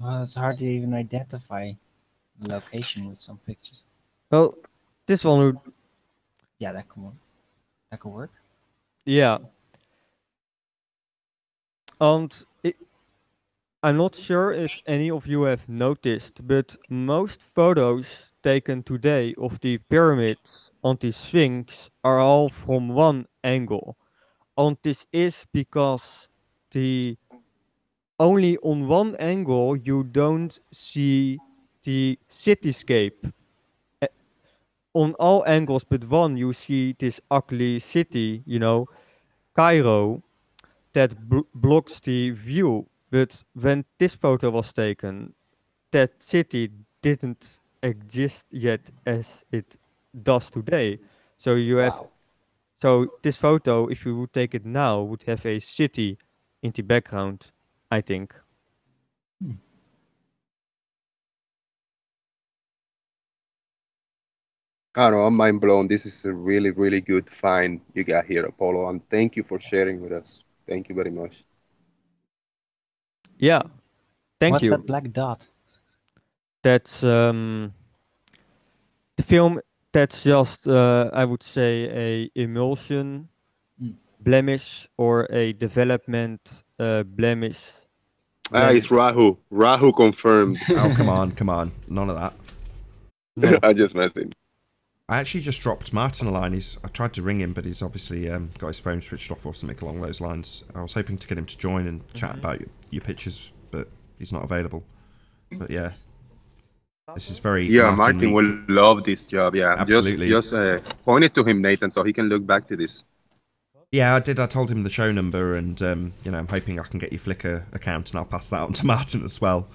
Well, it's hard to even identify the location with some pictures. Well, this one would. Yeah, that could work. That could work. Yeah. And I'm not sure if any of you have noticed, but most photos taken today of the pyramids and the Sphinx are all from one angle. And this is because the only on one angle you don't see the cityscape. On all angles but one you see this ugly city, you know, Cairo, that blocks the view. But when this photo was taken, that city didn't exist yet as it does today. So you have, so this photo, if you would take it now, would have a city in the background, I think. I don't know, I'm mind blown. This is a really, really good find you got here, Apollo, and thank you for sharing with us. Thank you very much. Yeah. Thank What's you. that black dot? That's the film. That's just I would say a emulsion blemish or a development blemish. It's Rahu. Rahu confirmed. Oh, come on, come on. None of that. No. I just messed it. I actually just dropped Martin a line. I tried to ring him, but he's obviously got his phone switched off or something along those lines. I was hoping to get him to join and chat about your pictures, but he's not available. But yeah, this is very Martin will love this job. Yeah, absolutely. Just point it to him, Nathan, so he can look back to this. Yeah, I did. I told him the show number, and you know, I'm hoping I can get your Flickr account, and I'll pass that on to Martin as well.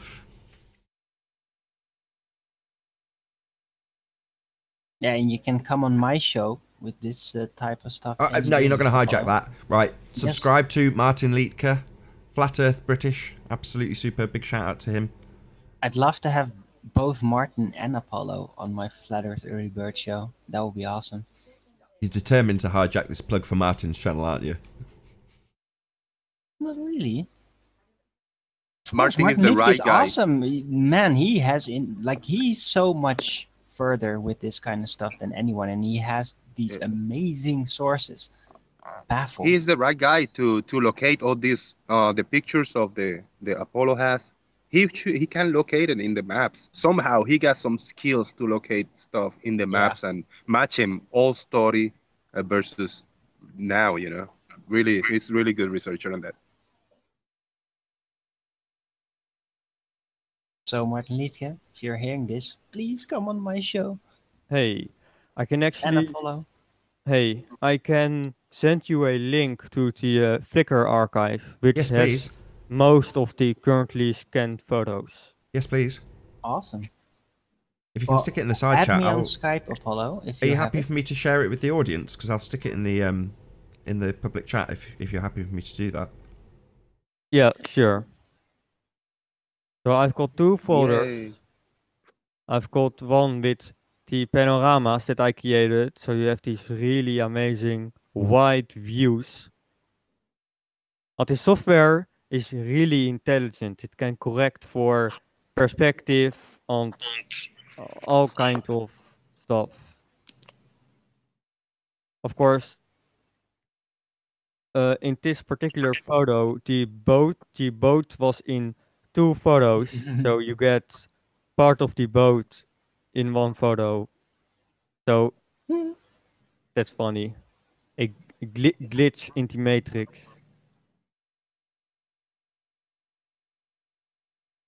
Yeah, and you can come on my show with this type of stuff. No, you're not going to hijack that. Right. Subscribe to Martin Liedtke, Flat Earth British. Absolutely super. Big shout out to him. I'd love to have both Martin and Apollo on my Flat Earth Early Bird show. That would be awesome. You're determined to hijack this plug for Martin's channel, aren't you? Not really. Martin is the right guy. Awesome, man. He has he's so much further with this kind of stuff than anyone, and he has these amazing sources. Baffled. He is the right guy to locate all these the pictures of the Apollo has. He can locate it in the maps. Somehow he got some skills to locate stuff in the maps and match him all story versus now. You know, really, he's really good researcher on that. So Martin Liedtke, if you're hearing this, please come on my show. Hey, I can actually. And Apollo. Hey, I can send you a link to the Flickr archive, which yes, has please. most of the currently scanned photos. Yes, please. Awesome. If you can stick it in the side add chat, me on Skype, Apollo. If are you happy for me to share it with the audience? Because I'll stick it in the public chat if you're happy for me to do that. Yeah, sure. So I've got two folders. Yay. I've got one with the panoramas that I created, so you have these really amazing wide views. And the software is really intelligent. It can correct for perspective and all kinds of stuff. Of course, in this particular photo, the boat was in two photos, so you get part of the boat in one photo. So that's funny. A glitch in the matrix.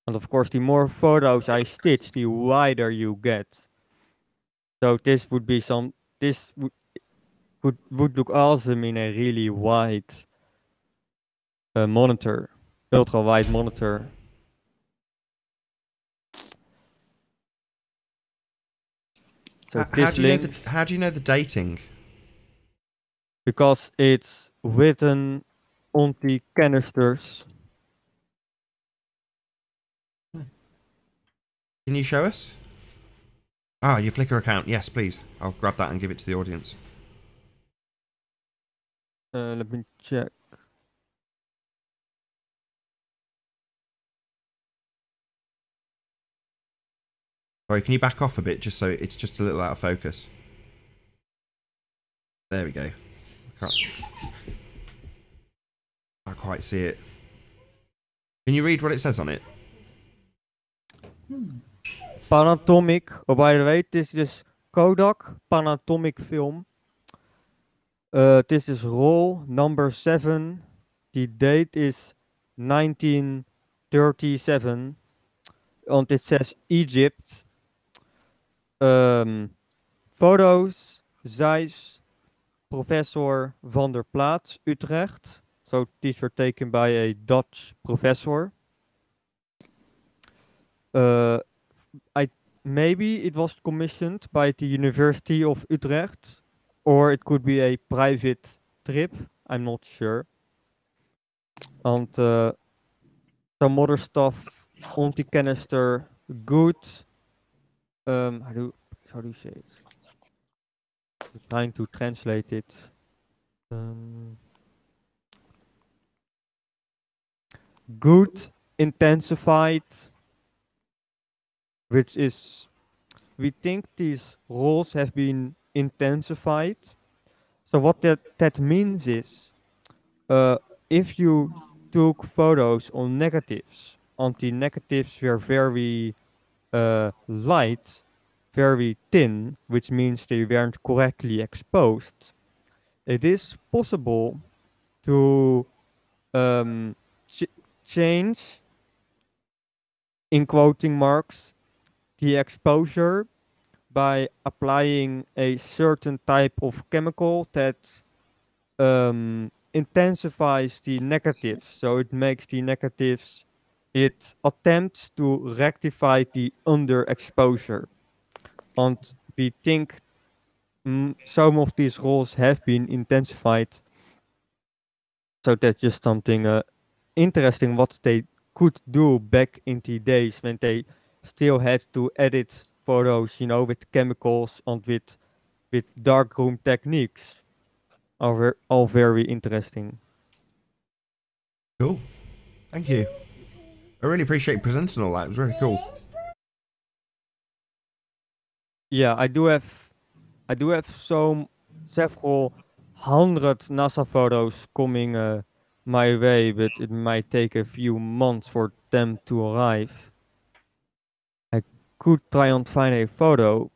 And of course, the more photos I stitch, the wider you get. So this would be this would look awesome in a really wide monitor, ultra wide monitor. So how do you know the dating? Because it's written on the canisters. Can you show us? Ah, your Flickr account. Yes, please. I'll grab that and give it to the audience. Let me check. Sorry, can you back off a bit just so it's just a little out of focus? There we go. I can't quite see it. Can you read what it says on it? Panatomic. Oh, by the way, this is Kodak Panatomic film. This is roll number 7. The date is 1937. And it says Egypt. Photos, Zeiss, Professor van der Plaats, Utrecht. So these were taken by a Dutch professor. Maybe it was commissioned by the University of Utrecht, or it could be a private trip. I'm not sure. And some other stuff on the canister. Good. How do you say it? I'm trying to translate it. Good intensified, which is, we think these roles have been intensified. So what that means is, if you took photos on negatives, and the negatives were very light, very thin, which means they weren't correctly exposed, it is possible to change, in quoting marks, the exposure by applying a certain type of chemical that intensifies the negatives. So it makes the negatives, it attempts to rectify the underexposure. And we think some of these roles have been intensified. So that's just something interesting what they could do back in the days when they still had to edit photos, you know, with chemicals and with darkroom techniques. Are all very interesting. Cool. Thank you. I really appreciate presenting all that. It was really cool. Yeah, I do have several hundred NASA photos coming my way, but it might take a few months for them to arrive. I could try and find a photo,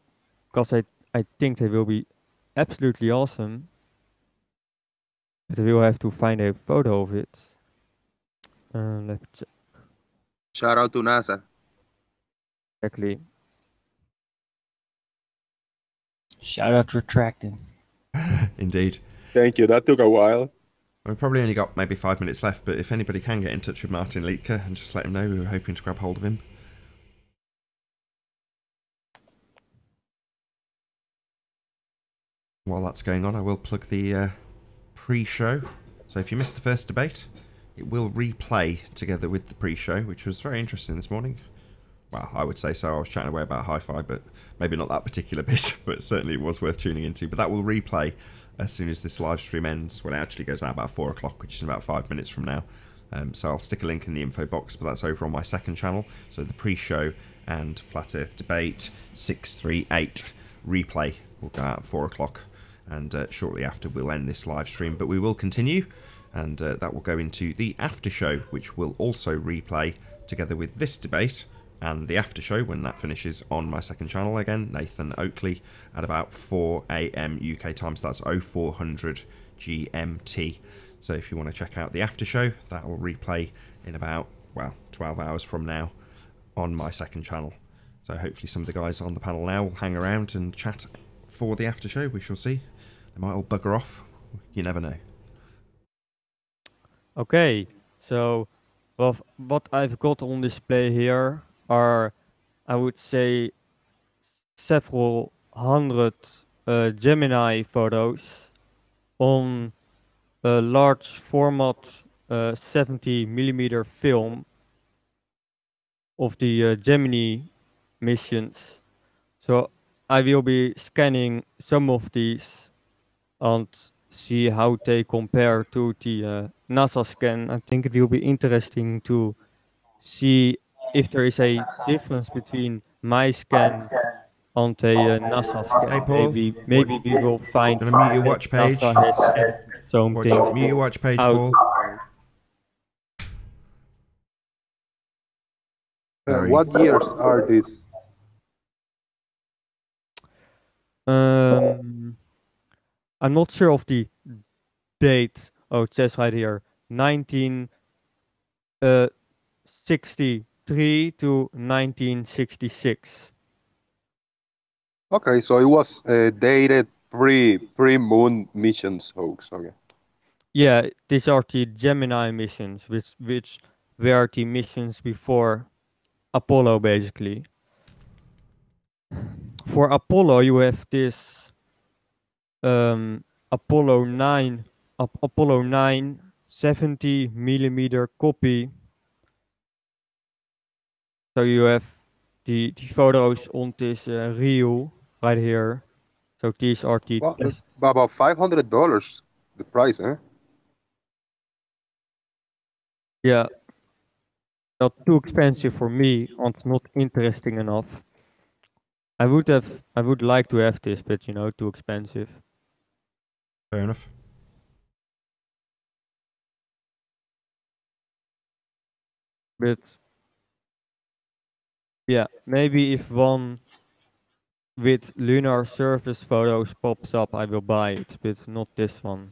because I think they will be absolutely awesome. But I will have to find a photo of it. Let's check. Shout out to NASA. Exactly. Shout out retracted. Indeed. Thank you. That took a while. We've probably only got maybe 5 minutes left, but if anybody can get in touch with Martin Liedtke and just let him know, we were hoping to grab hold of him. While that's going on, I will plug the pre-show. So if you missed the first debate, it will replay together with the pre-show, which was very interesting this morning. Well, I would say so. I was chatting away about hi-fi, but maybe not that particular bit, but certainly it was worth tuning into. But that will replay as soon as this live stream ends. Well, it actually goes out about 4 o'clock, which is about 5 minutes from now. So I'll stick a link in the info box, but that's over on my second channel. So the pre-show and Flat Earth Debate 638 replay will go out at 4 o'clock. And shortly after we'll end this live stream, but we will continue, and that will go into the after show, which will also replay together with this debate and the after show when that finishes on my second channel again, Nathan Oakley, at about 4 AM UK time. So that's 0400 GMT. So if you want to check out the after show, that will replay in about, well, 12 hours from now on my second channel. So hopefully some of the guys on the panel now will hang around and chat for the after show. We shall see. They might all bugger off. You never know. Okay, so what I've got on display here are, I would say, several hundred Gemini photos on a large format 70mm film of the Gemini missions. So I will be scanning some of these and see how they compare to the NASA scan. I think it will be interesting to see if there is a difference between my scan and a NASA scan. Hey Paul, maybe we will find gonna mute your watch page. NASA has something. Mute your watch page, out. Paul. What years are these? I'm not sure of the date. Oh, it says right here, 1963 to 1966. Okay, so it was dated pre-moon missions hoax. Okay. Yeah, these are the Gemini missions, which were the missions before Apollo, basically. For Apollo, you have this Apollo 9 70mm copy. So you have the photos on this reel right here. So these are the... Well, it's about $500, the price, eh? Yeah. not too expensive for me and not interesting enough. I would like to have this, but you know, too expensive. Fair enough. But yeah, maybe if one with lunar surface photos pops up, I will buy it, but not this one.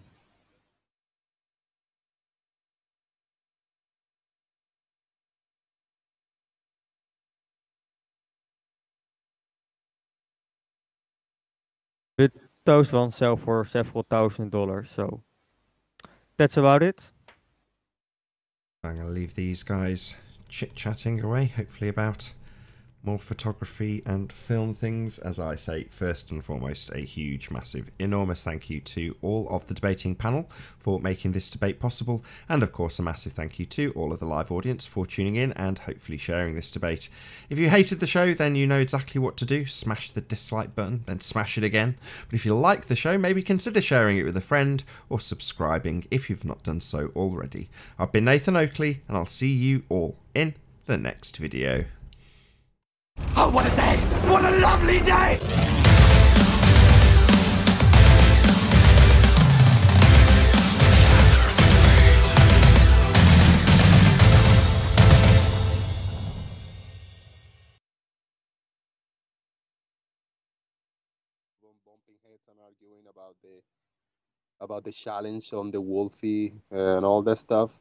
But those ones sell for several $1,000s, so that's about it. I'm going to leave these guys chit-chatting away, hopefully about more photography and film things. As I say, first and foremost, a huge, massive, enormous thank you to all of the debating panel for making this debate possible, and of course a massive thank you to all of the live audience for tuning in and hopefully sharing this debate. If you hated the show, then you know exactly what to do. Smash the dislike button, then smash it again. But if you like the show, maybe consider sharing it with a friend or subscribing if you've not done so already. I've been Nathan Oakley, and I'll see you all in the next video. Oh, what a day! What a lovely day! Bumping heads and arguing about the challenge on the Wolfie and all that stuff.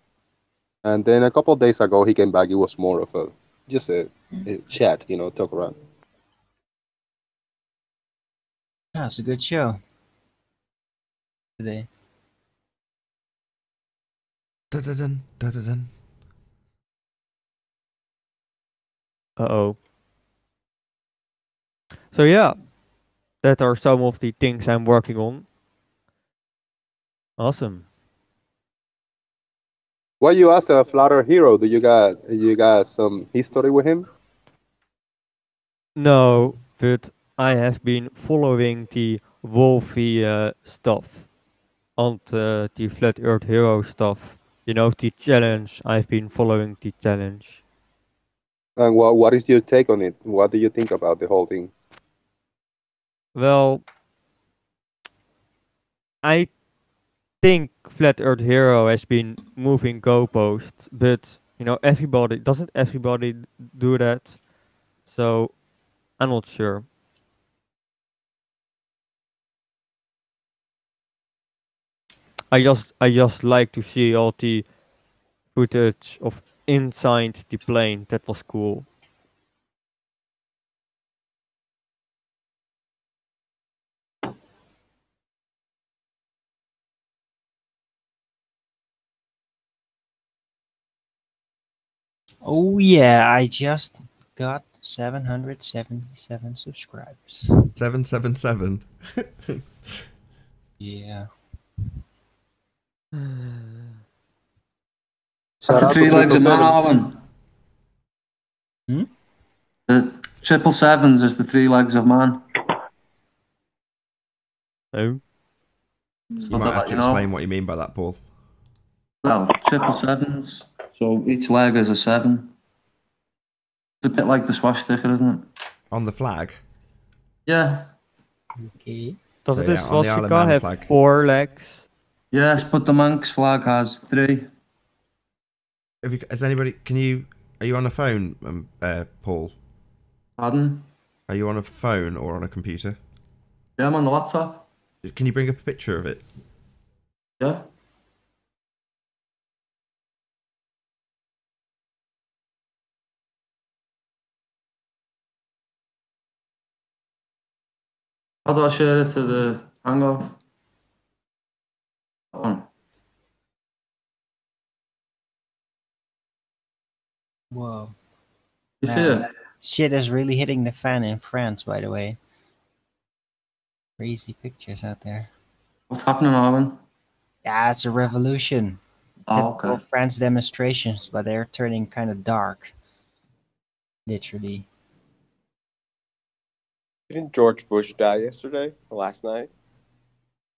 And then a couple of days ago, he came back. It was more of a just a chat, you know, talk around. Yeah, it's a good show today. Da-da-dun, da-da-dun. Uh-oh. So yeah, that are some of the things I'm working on. Awesome. Why you ask a Flutter Hero? Do you got some history with him? No, but I have been following the Wolfie stuff and the Flat Earth Hero stuff. You know, the challenge. I've been following the challenge. And what is your take on it? What do you think about the whole thing? Well, I think Flat Earth Hero has been moving goalposts, but you know, doesn't everybody do that? So I'm not sure. I just like to see all the footage of inside the plane. That was cool. Oh yeah, I just got 777 subscribers. 777. Yeah. That's the three legs of man, Arwen. Hmm? The 777s is the three legs of man. Oh. You might have to explain what you mean by that, Paul. Well, 777s. So each leg is a 7. It's a bit like the swastika, isn't it? On the flag? Yeah. Okay. Does So, the yeah, on the Isle of swastika Man have flag. 4 legs? Yes, but the Manx flag has 3. Has anybody? Are you on a phone, Paul? Pardon? Are you on a phone or on a computer? Yeah, I'm on the laptop. Can you bring up a picture of it? Yeah. How do I share it to the Hangout? That one. Whoa. You see it? Shit is really hitting the fan in France, by the way. Crazy pictures out there. What's happening, Arwen? Yeah, it's a revolution. Oh, Typical okay. France demonstrations, but they're turning kind of dark. Literally. Didn't George Bush die yesterday or last night?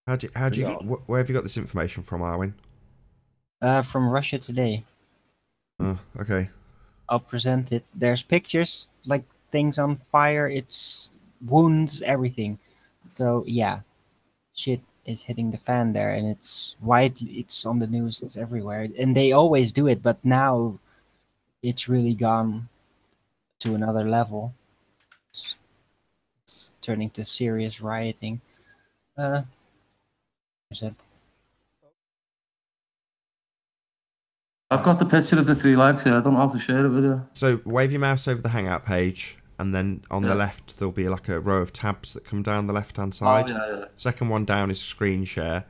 Where have you got this information from, Arwen? From Russia Today. Oh, okay. I'll present it. There's pictures, like things on fire. It's wounds, everything. So yeah, shit is hitting the fan there, and it's widely. It's on the news. It's everywhere, and they always do it. But now it's really gone to another level. It's turning to serious rioting. Is it? I've got the picture of the 3 legs here. I don't know how to share it with you. So wave your mouse over the Hangout page, and then on the left there'll be like a row of tabs that come down the left-hand side. Oh, yeah. Second one down is screen share,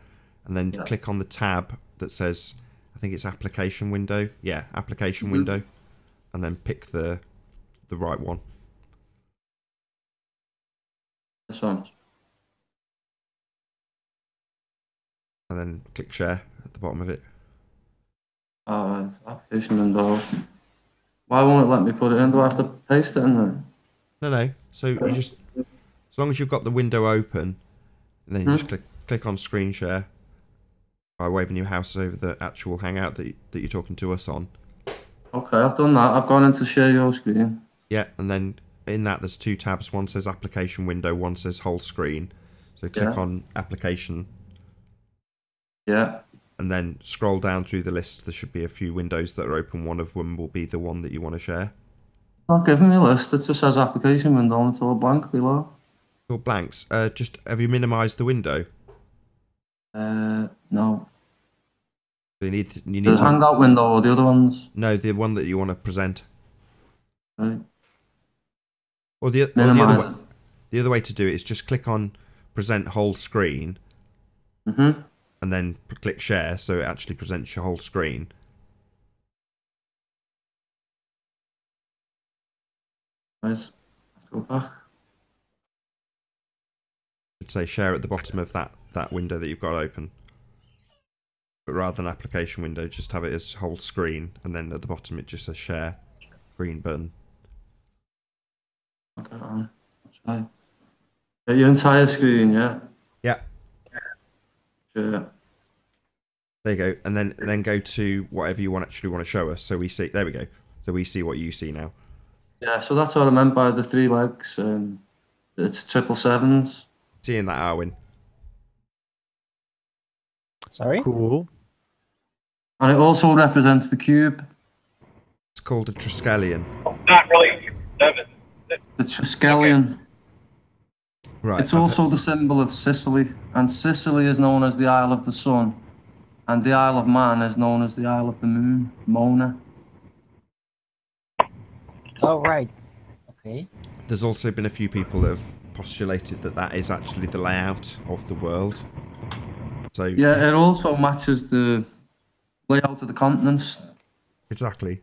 and then click on the tab that says, I think it's application window. Yeah, application window, and then pick the right one. This one. And then click share at the bottom of it. Oh, it's application window. Why won't it let me put it in? Do I have to paste it in there? No. So you just, as long as you've got the window open, and then you just click on screen share by waving your mouse over the actual Hangout that you're talking to us on. Okay, I've done that. I've gone into share your screen. Yeah, and then in that there's 2 tabs. One says application window, one says whole screen. So click on application. Yeah. And then scroll down through the list. There should be a few windows that are open. One of them will be the one that you want to share. It's not giving me a list. It just says application window and it's all blank below. All blanks. Just have you minimised the window? No. So you need the Hangout window or the other ones? No, the one that you want to present. Right. Or the other way to do it is just click on present whole screen. And then click share, so it actually presents your whole screen. Let's go back. Should say share at the bottom of that window that you've got open. But rather than application window, just have it as whole screen, and then at the bottom it just says share, green button. Okay, try. Your entire screen, yeah? Yeah. Sure. There you go, and then go to whatever you actually want to show us. So we see. There we go. So we see what you see now. Yeah, so that's what I meant by the 3 legs. It's 777s. Seeing that, Arwin. Sorry. Cool. And it also represents the cube. It's called a Triskelion. Not really. The Triskelion. Right. It's also the symbol of Sicily, and Sicily is known as the Isle of the Sun, and the Isle of Man is known as the Isle of the Moon, Mona. Oh, right. Okay. There's also been a few people that have postulated that is actually the layout of the world. So yeah, it also matches the layout of the continents. Exactly.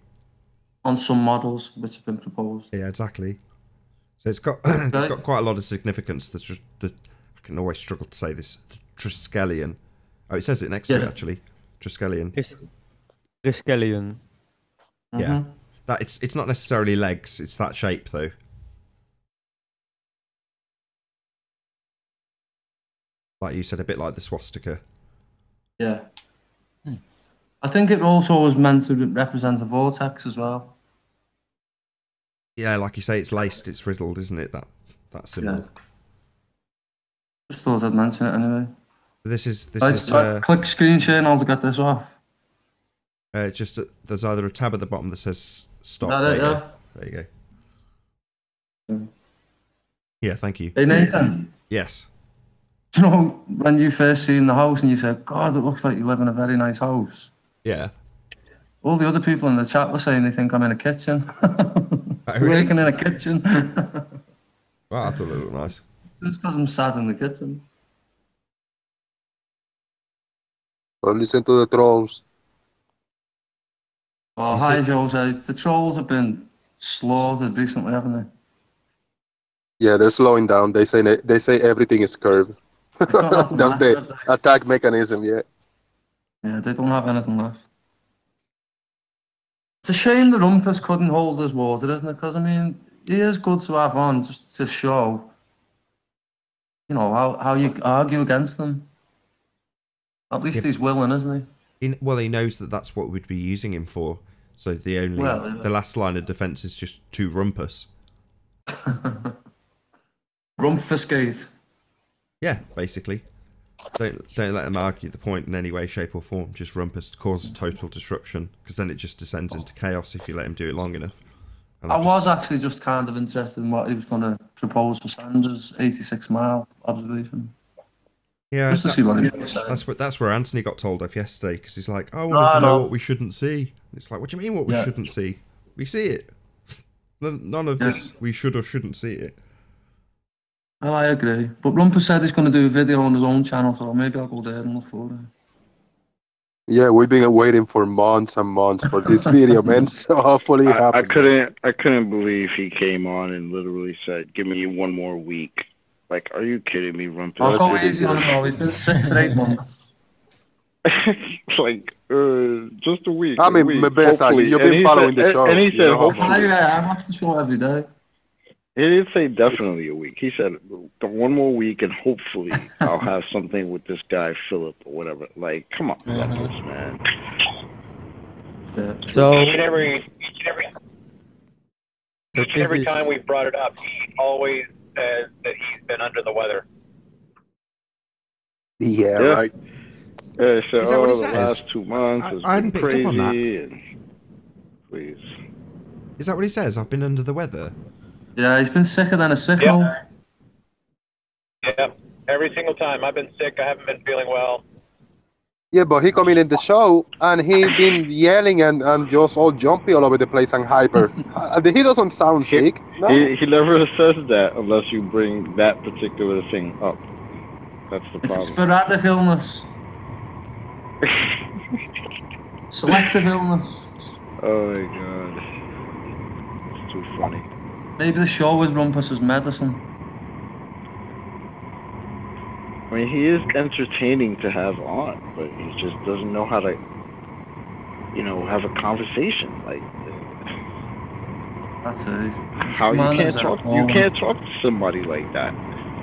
On some models which have been proposed. Yeah, exactly. So it's got it's got quite a lot of significance. I can always struggle to say this. The Triskelion. Oh, it says it next to it actually. Triskelion. Triskelion. Yeah. That it's not necessarily legs. It's that shape though. Like you said, a bit like the swastika. Yeah. I think it also was meant to represent a vortex as well. Yeah, like you say, it's laced, it's riddled, isn't it? That symbol. Yeah. Just thought I'd mention it anyway. This is click screen share and I'll get this off. Just there's either a tab at the bottom that says stop. There you go. Yeah, thank you. Hey Nathan. Yes. Do you know when you first seen the house and you said, "God, it looks like you live in a very nice house"? Yeah. All the other people in the chat were saying they think I'm in a kitchen. Really? Working in a kitchen. Well, I thought it looked nice. Just because I'm sat in the kitchen. Don't listen to the trolls. Oh, hi, Jose. The trolls have been slaughtered recently, haven't they? Yeah, they're slowing down. They say everything is curved. That's the attack mechanism, yeah. Yeah, they don't have anything left. It's a shame the Rumpus couldn't hold his water, isn't it? Because, I mean, he is good to have on just to show, you know, how you argue against them. At least he's willing, isn't he? Well, he knows that that's what we'd be using him for. So the last line of defence is just to rumpus. Rumpfuscate. Yeah, basically. Don't let them argue the point in any way, shape or form. Just rumpus, cause total disruption, because then it just descends into chaos if you let him do it long enough. And I was actually just kind of interested in what he was going to propose for Sanders' 86-mile observation. Yeah, just to see what he was going to say. That's where Anthony got told off yesterday, because he's like, I wanted to know what we shouldn't see. And it's like, what do you mean what we shouldn't see? We see it. None of this, we should or shouldn't see it. Well, I agree. But Rumpus said he's going to do a video on his own channel, so maybe I'll go there and look for it. Yeah, we've been waiting for months and months for this video, man. So hopefully it happens. I couldn't believe he came on and literally said, "Give me one more week." Like, are you kidding me, Rumpus? I'll go easy on him, though. He's been sick for 8 months. Like, just a week. I mean, Mebesa, you've been following the show. And he said, hopefully. Yeah, I watch the show every day. He didn't say definitely a week. He said one more week, and hopefully I'll have something with this guy, Philip, or whatever. Like, come on, Rumpus, man. So each and every time we've brought it up, he always says that he's been under the weather. Yeah, right. Yeah, so Is that what he the says? last 2 months has I hadn't been picked crazy. up on that. And please. Is that what he says? I've been under the weather. Yeah, he's been sicker than a sickle. Yeah, every single time. I've been sick. I haven't been feeling well. Yeah, but he come in the show and he been yelling and just all jumpy all over the place and hyper. He doesn't sound sick. No. He never says that unless you bring that particular thing up. That's the problem. It's a sporadic illness. Selective illness. Oh my god. It's too funny. Maybe the show is Rumpus's medicine. I mean, he is entertaining to have on, but he just doesn't know how to, have a conversation. Like, that's it. How you can't talk to somebody like that.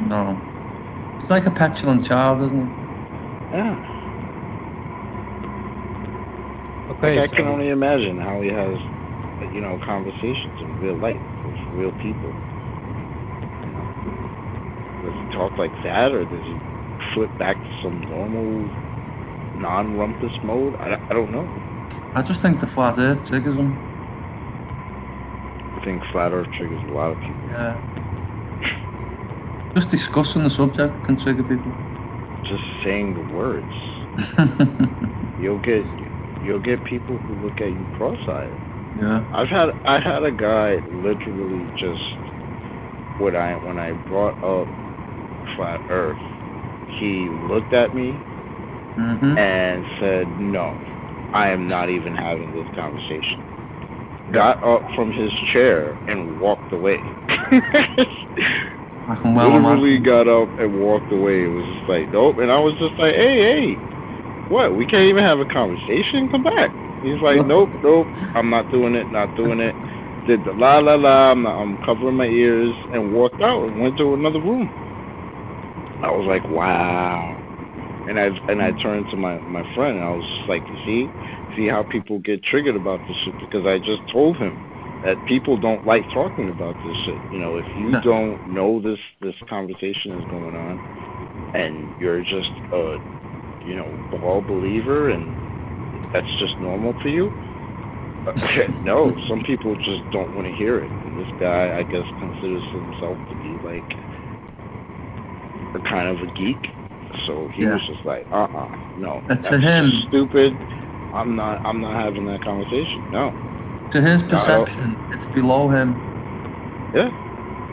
No. He's like a petulant child, isn't he? Yeah. Okay. Like, I can only imagine how he has, conversations in real life with real people. Does he talk like that, or does he flip back to some normal, non-rumpus mode? I don't know. I just think the flat earth triggers him. I think flat earth triggers a lot of people. Yeah. Just discussing the subject can trigger people. Just saying the words. You'll get people who look at you cross-eyed. Yeah. I had a guy literally just when I brought up flat earth, he looked at me and said, "No, I am not even having this conversation." Got up from his chair and walked away. I can well literally imagine. got up and walked away. It was just like, nope. And I was just like, hey, what? We can't even have a conversation? Come back. He's like, nope, I'm not doing it. Did the la la la. I'm covering my ears and walked out and went to another room. I was like, wow. And I turned to my friend and I was just like, you see how people get triggered about this shit, because I just told him that people don't like talking about this shit. If you don't know this conversation is going on and you're just a ball believer and that's just normal to you. No, some people just don't want to hear it. And this guy, I guess, considers himself to be like a kind of a geek. So he was just like, no, that's to him just stupid. I'm not having that conversation. No. To his perception, it's below him. Yeah.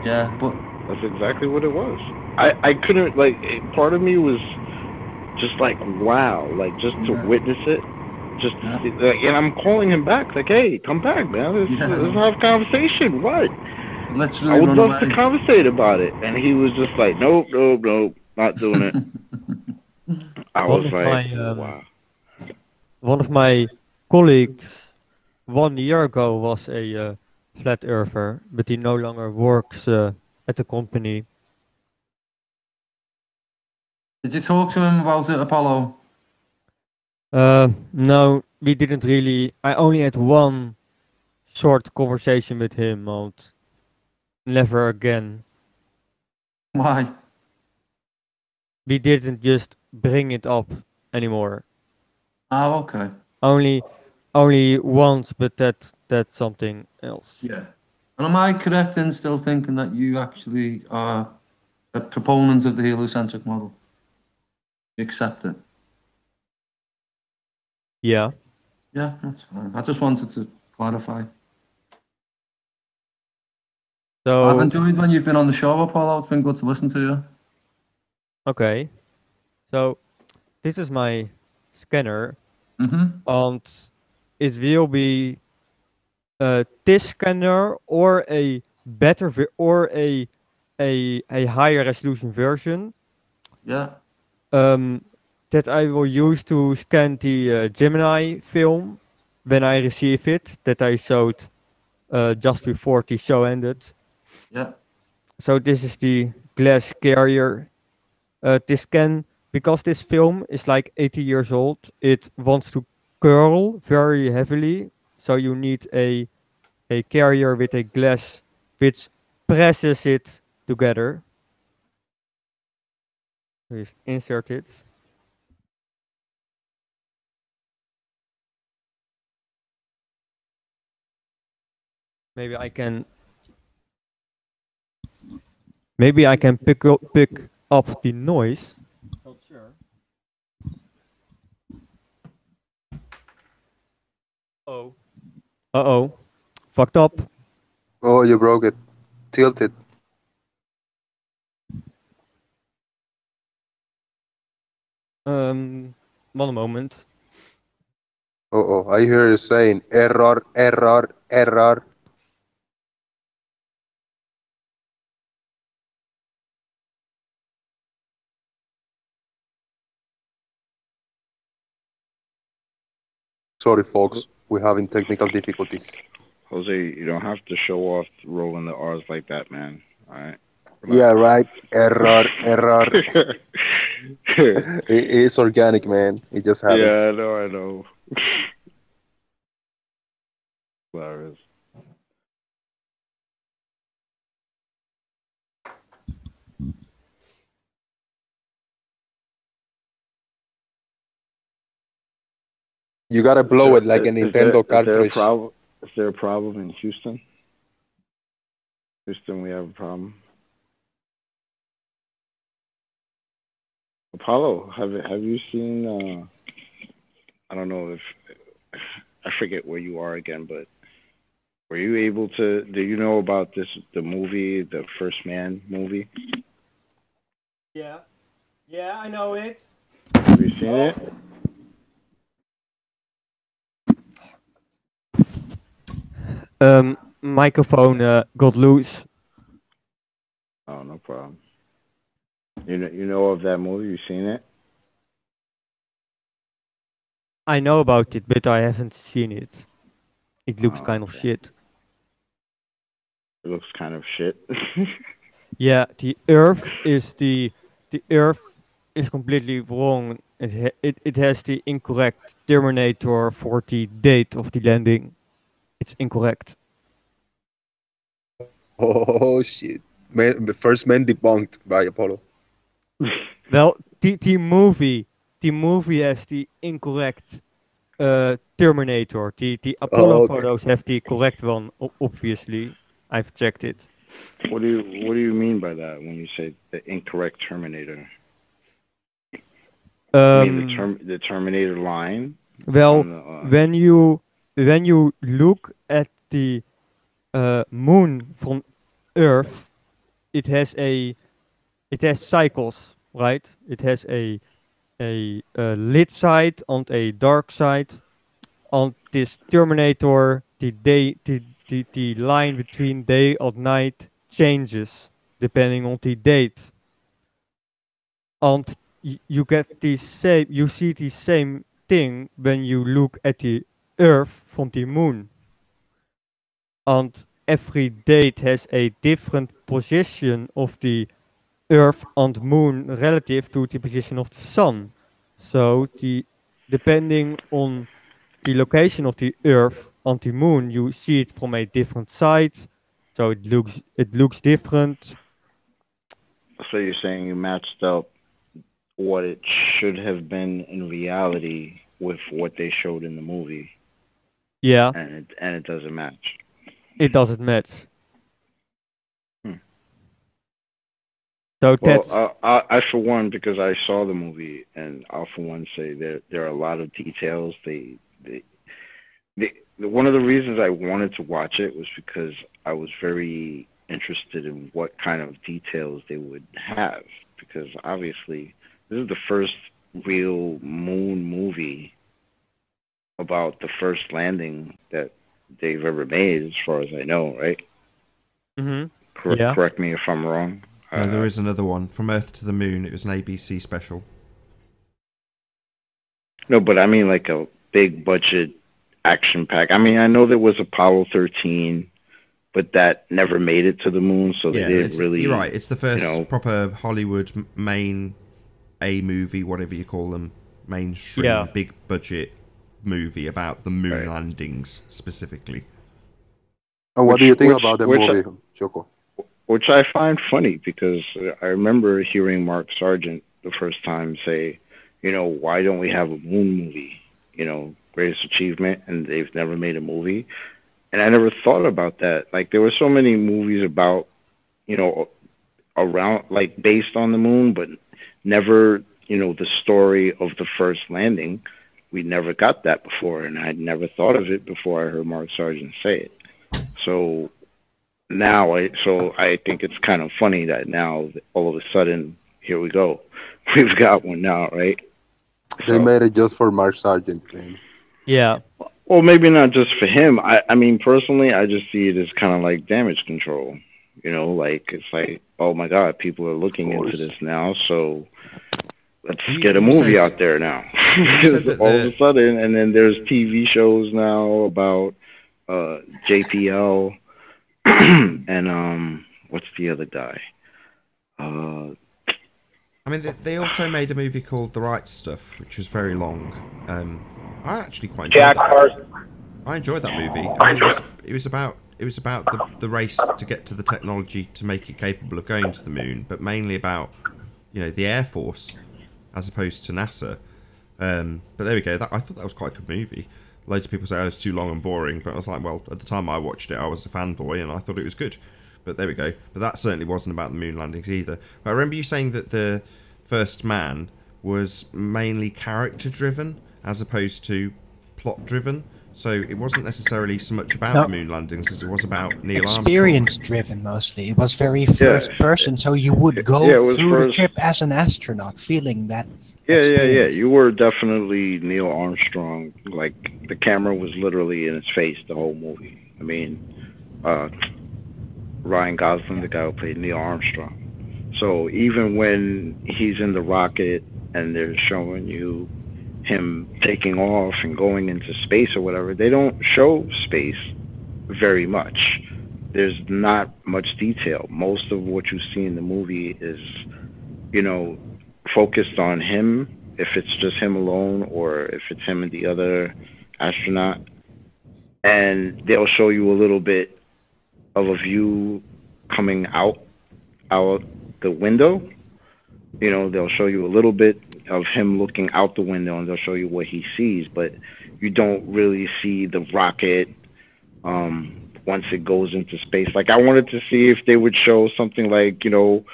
Yeah, but that's exactly what it was. I couldn't, part of me was just like, wow, like just to witness it. Just to see, and I'm calling him back, like, hey, come back, man. Let's have a conversation. What? Literally I would love to conversate about it. And he was just like, nope, not doing it. I was like, wow. One of my colleagues 1 year ago was a flat earther, but he no longer works at the company. Did you talk to him about it, Apollo? No, we didn't really. I only had one short conversation with him, and never again. Why? We didn't just bring it up anymore. Oh, okay. Only once, but that's something else. Yeah. And am I correct in still thinking that you actually are a proponent of the heliocentric model? You accept it? Yeah. Yeah, that's fine. I just wanted to clarify. So I've enjoyed when you've been on the show, Apollo. It's been good to listen to you. Okay. So this is my scanner, and it will be this scanner or a better or a higher resolution version. Yeah. That I will use to scan the Gemini film when I receive it, that I showed just before the show ended. Yeah. So this is the glass carrier. This can, because this film is like 80 years old, it wants to curl very heavily. So you need a carrier with a glass which presses it together. Just insert it. Maybe I can pick up the noise. Not sure. Oh. Uh-oh. Fucked up. Oh, you broke it. Tilted. One moment. Oh, I hear you saying error, error, error. Sorry, folks. We're having technical difficulties. Jose, you don't have to show off rolling the R's like that, man. All right. Yeah, right. Error, error. It's organic, man. It just happens. Yeah, I know. Hilarious. You gotta blow it like a Nintendo cartridge. Is there a problem in Houston? Houston, we have a problem. Apollo, have you seen? I don't know if I forget where you are again, but were you able to? Do you know about the movie, the First Man movie? Yeah, I know it. Have you seen it? Microphone got loose. Oh, no problem. You know of that movie? You seen it? I know about it, but I haven't seen it. It looks kind of shit. It looks kind of shit. Yeah, the Earth is completely wrong. It has the incorrect terminator for the date of the landing. It's incorrect. Oh shit! Man, the First Man debunked by Apollo. Well, the movie has the incorrect terminator. The Apollo photos have the correct one. Obviously, I've checked it. What do you mean by that when you say the incorrect terminator? You mean the Terminator line? Well, when you look at the moon from Earth, it has cycles, right? It has a lit side and a dark side. On this terminator, the line between day and night changes depending on the date. And you get the same, you see the same thing when you look at the Earth from the moon. And every date has a different position of the Earth and moon relative to the position of the sun. So depending on the location of the Earth on the moon, you see it from a different side, so it looks different. So you're saying you matched up what it should have been in reality with what they showed in the movie. Yeah. And it doesn't match. It doesn't match. So that's... I for one, because I saw the movie, and I'll for one say there are a lot of details. One of the reasons I wanted to watch it was because I was very interested in what kind of details they would have, because obviously this is the first real moon movie about the first landing that they've ever made, as far as I know, right? Mm-hmm. Yeah. Correct me if I'm wrong. No, there is another one, From Earth to the Moon. It was an ABC special. No, but I mean like a big budget action pack. I mean, I know there was Apollo 13, but that never made it to the moon, so they didn't really... You're right, it's the first proper Hollywood main A movie, whatever you call them, mainstream, big budget movie about the moon landings, specifically. And what do you think about the movie, Choco? Which I find funny, because I remember hearing Mark Sargent the first time say, why don't we have a moon movie? Greatest achievement, and they've never made a movie. And I never thought about that. Like, there were so many movies about, around, like, based on the moon, but never, the story of the first landing. We never got that before, and I'd never thought of it before I heard Mark Sargent say it. So now, I think it's kind of funny that now, all of a sudden, here we go. We've got one now, right? They made it just for Mark Sargent, man. Yeah. Well, maybe not just for him. I mean, personally, I just see it as kind of like damage control. It's like, oh my God, people are looking into this now, so let's get a movie out there now. All of a sudden, and then there's TV shows now about JPL and what's the other guy? I mean, they also made a movie called The Right Stuff, which was very long. I actually quite enjoyed that. I enjoyed that movie. I mean, it was about the race to get to the technology to make it capable of going to the moon, but mainly about the Air Force as opposed to NASA. But there we go. I thought that was quite a good movie. Loads of people say it's too long and boring, but I was like, well, at the time I watched it, I was a fanboy and I thought it was good. But there we go. But that certainly wasn't about the moon landings either. But I remember you saying that the First Man was mainly character-driven as opposed to plot-driven. So it wasn't necessarily so much about the moon landings as it was about Neil Armstrong. Experience-driven, mostly. It was very first-person, so you would go through the trip as an astronaut, feeling that experience. You were definitely Neil Armstrong. Like, the camera was literally in his face the whole movie. I mean, Ryan Gosling, the guy who played Neil Armstrong. So even when he's in the rocket and they're showing you him taking off and going into space or whatever, they don't show space very much. There's not much detail. Most of what you see in the movie is, focused on him, if it's just him alone or if it's him and the other astronaut. And they'll show you a little bit of a view coming out the window. They'll show you a little bit of him looking out the window, and they'll show you what he sees, but you don't really see the rocket once it goes into space. Like, I wanted to see if they would show something like, the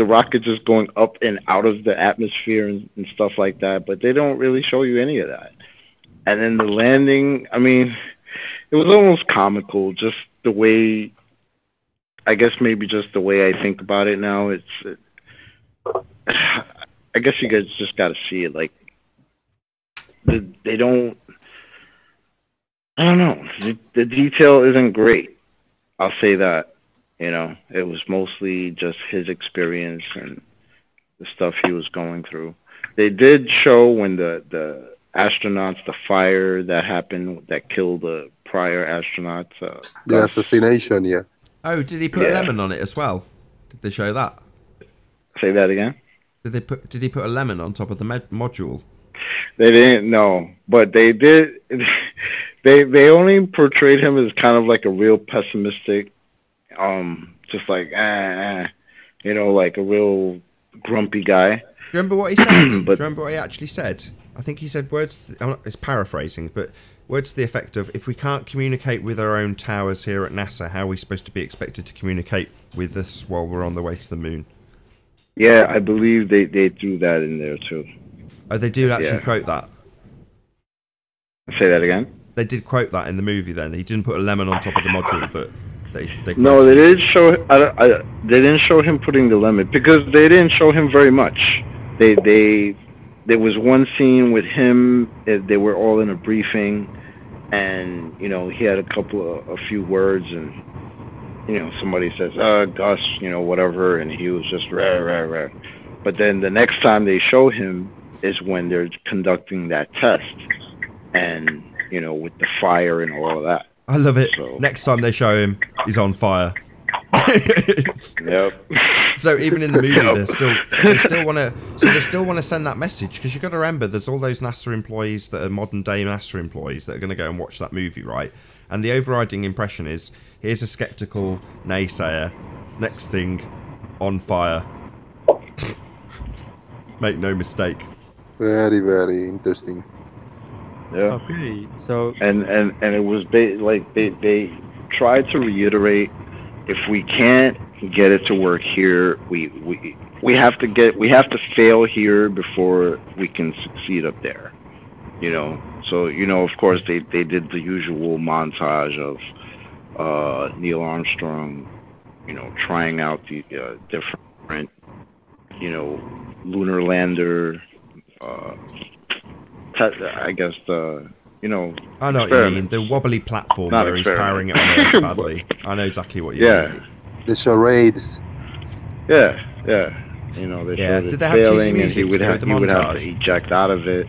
rocket just going up and out of the atmosphere and stuff like that, but they don't really show you any of that. And then the landing, I mean, it was almost comical, just the way, I guess maybe just the way I think about it now. I guess you guys just got to see it. Like, they don't, I don't know. The detail isn't great. I'll say that. It was mostly just his experience and the stuff he was going through. They did show when the astronauts, the fire that happened that killed the prior astronauts. The assassination, yeah. Oh, did he put a lemon on it as well? Did they show that? Say that again? Did he put a lemon on top of the module? They didn't know, but they did. They only portrayed him as kind of like a real pessimistic, just like like a real grumpy guy. Do you remember what he said? Do you remember what he actually said? I think he said words. It's paraphrasing, but words to the effect of, "If we can't communicate with our own towers here at NASA, how are we supposed to be expected to communicate with us while we're on the way to the moon?" Yeah, I believe they threw that in there too. Oh, they did actually quote that. Say that again. They did quote that in the movie. Then he didn't put a lemon on top of the module, but they No, they didn't show. They didn't show him putting the lemon because they didn't show him very much. There was one scene with him. They were all in a briefing, and he had a few words, and somebody says, Gus, whatever, and he was just rah rah rah. But then the next time they show him is when they're conducting that test, and with the fire and all of that. I love it. So, next time they show him, he's on fire. Yep. So even in the movie, they still want to send that message, because you've got to remember, there's all those NASA employees that are modern day NASA employees that are going to go and watch that movie, right? And the overriding impression is, here's a skeptical naysayer, next thing, on fire. Make no mistake. Very, very interesting. Yeah. Okay, so and it was they tried to reiterate, if we can't get it to work here, we have to fail here before we can succeed up there. So of course they did the usual montage of Neil Armstrong, trying out the different lunar lander. I guess I know what you mean. The wobbly platform where he's powering it on Earth badly. I know exactly what you mean. The charades. Yeah. They did they have cheesy music to go with the montage? He would have to eject out of it.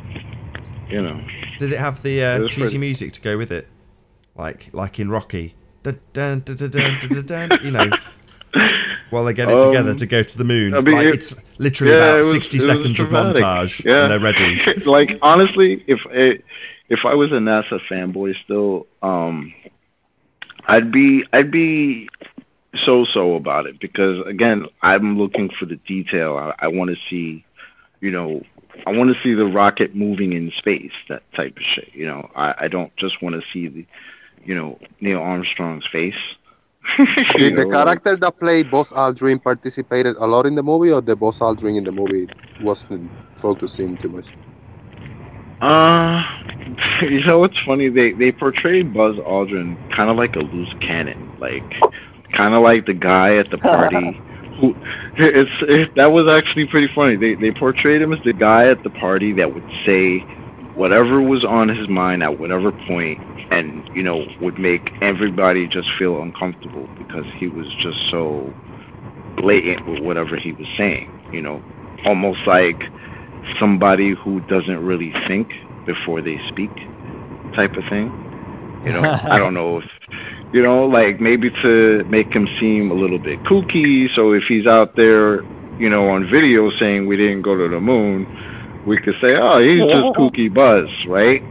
Did it have the cheesy music to go with it, like in Rocky? Dun, dun, dun, dun, dun, dun, dun, dun, while they get it together to go to the moon. It's literally about 60 seconds of montage, and they're ready. Like, honestly, if I was a NASA fanboy still, I'd be so about it, because again, I'm looking for the detail. I want to see, I want to see the rocket moving in space, that type of shit. I don't just want to see the, Neil Armstrong's face. Did the character that played Buzz Aldrin participated a lot in the movie, or the Buzz Aldrin in the movie wasn't focusing too much? It's funny, they portrayed Buzz Aldrin kind of like a loose cannon, kind of like the guy at the party. That was actually pretty funny. They portrayed him as the guy at the party that would say whatever was on his mind at whatever point, and would make everybody just feel uncomfortable because he was just so blatant with whatever he was saying. Almost like somebody who doesn't really think before they speak, type of thing. I don't know if maybe to make him seem a little bit kooky. So if he's out there, on video saying we didn't go to the moon, we could say, oh, he's just kooky Buzz, right?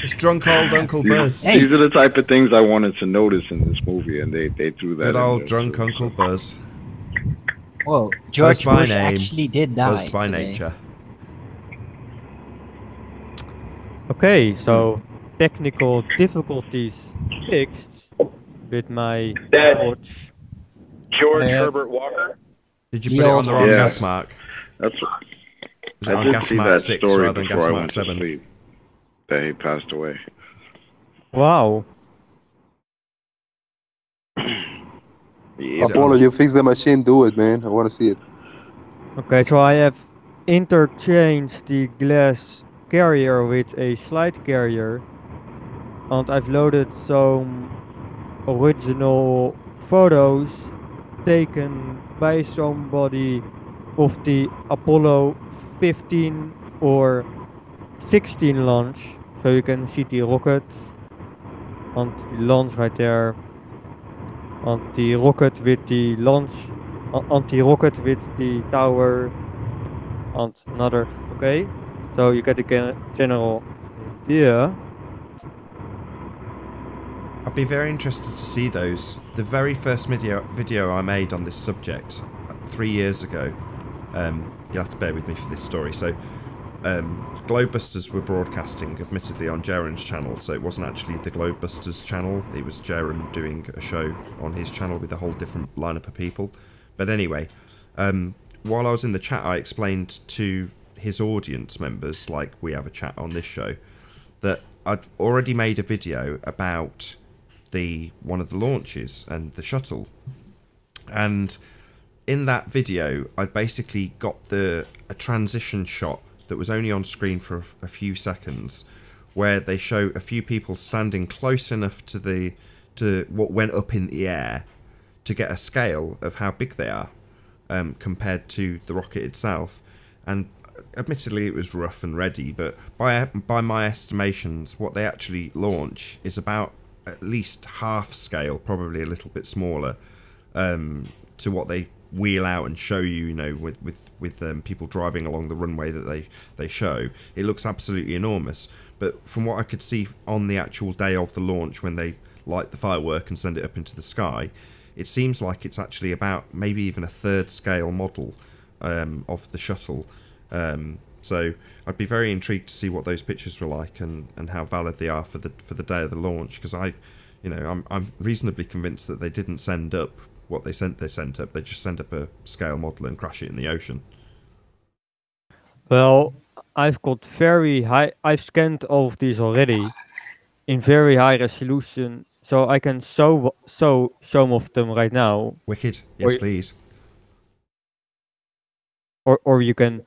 It's drunk old Uncle Buzz. These are the type of things I wanted to notice in this movie, and they threw that. Good old drunk Uncle Buzz. Whoa, George Bush actually did die. Buzzed by nature. Okay, so technical difficulties fixed with my watch. George Herbert Walker. Did you put it on the wrong gas mark? That's. Was it on gas mark 6 rather than gas mark 7? That he passed away. Wow. Apollo, you fix the machine, do it, man. I want to see it. Okay, so I have interchanged the glass carrier with a slide carrier, and I've loaded some original photos taken by somebody of the Apollo 15 or 16 launch, so you can see the rocket and the launch right there, and the rocket with the launch, and the rocket with the tower, and another. Okay, So you get a general idea. I'd be very interested to see those. The very first video I made on this subject 3 years ago. You'll have to bear with me for this story. So, Globebusters were broadcasting, admittedly, on Jaren's channel. So it wasn't actually the Globebusters channel. It was Jaren doing a show on his channel with a whole different lineup of people. But anyway, while I was in the chat, I explained to his audience members, like we have a chat on this show, that I'd already made a video about one of the launches and the shuttle, and in that video I basically got a transition shot that was only on screen for a few seconds, where they show a few people standing close enough to what went up in the air to get a scale of how big they are compared to the rocket itself. And admittedly it was rough and ready, but by my estimations, what they actually launch is about at least half scale, probably a little bit smaller, to what they wheel out and show you, with people driving along the runway that they show. It looks absolutely enormous, but from what I could see on the actual day of the launch, when they light the firework and send it up into the sky, it seems like it's actually about maybe even a third scale model of the shuttle. So I'd be very intrigued to see what those pictures were like and how valid they are for the day of the launch, because I'm reasonably convinced that they didn't send up what they sent up. They just sent up a scale model and crash it in the ocean. Well, I've scanned all of these already in very high resolution, so I can show some of them right now. Wicked. Yes, please. Or you can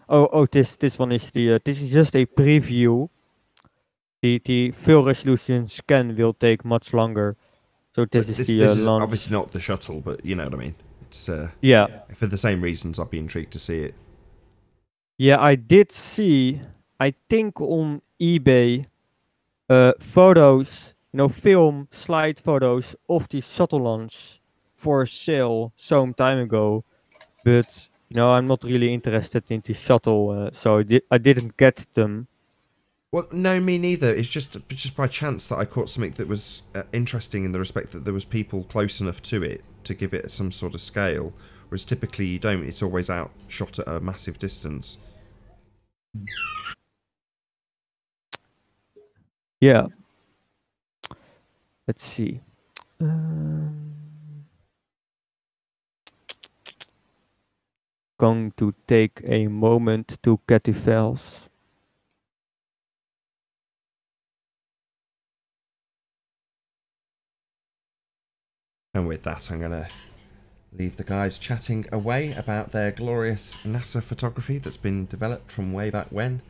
this one is this is just a preview. The full resolution scan will take much longer. So this is launch. Obviously not the shuttle, but you know what I mean. It's yeah. For the same reasons, I'd be intrigued to see it. Yeah, I did see, I think on eBay, photos, film slide photos of the shuttle launch for sale some time ago, but I'm not really interested in the shuttle, so I didn't get them. Well, no, me neither. It's just by chance that I caught something that was interesting in the respect that there was people close enough to it to give it some sort of scale, whereas typically you don't. It's always out shot at a massive distance. Yeah. Let's see. Going to take a moment to get the files. And with that, I'm going to leave the guys chatting away about their glorious NASA photography that's been developed from way back when.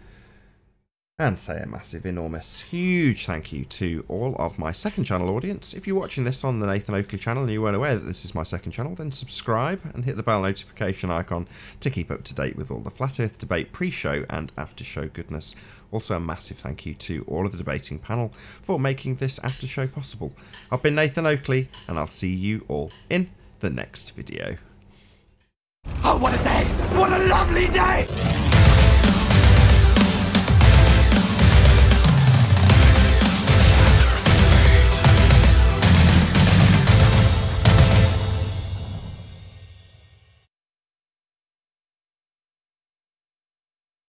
And say a massive, enormous, huge thank you to all of my second channel audience. If you're watching this on the Nathan Oakley channel and you weren't aware that this is my second channel, then subscribe and hit the bell notification icon to keep up to date with all the Flat Earth debate pre-show and after-show goodness. Also a massive thank you to all of the debating panel for making this after-show possible. I've been Nathan Oakley, and I'll see you all in the next video. Oh, what a day! What a lovely day!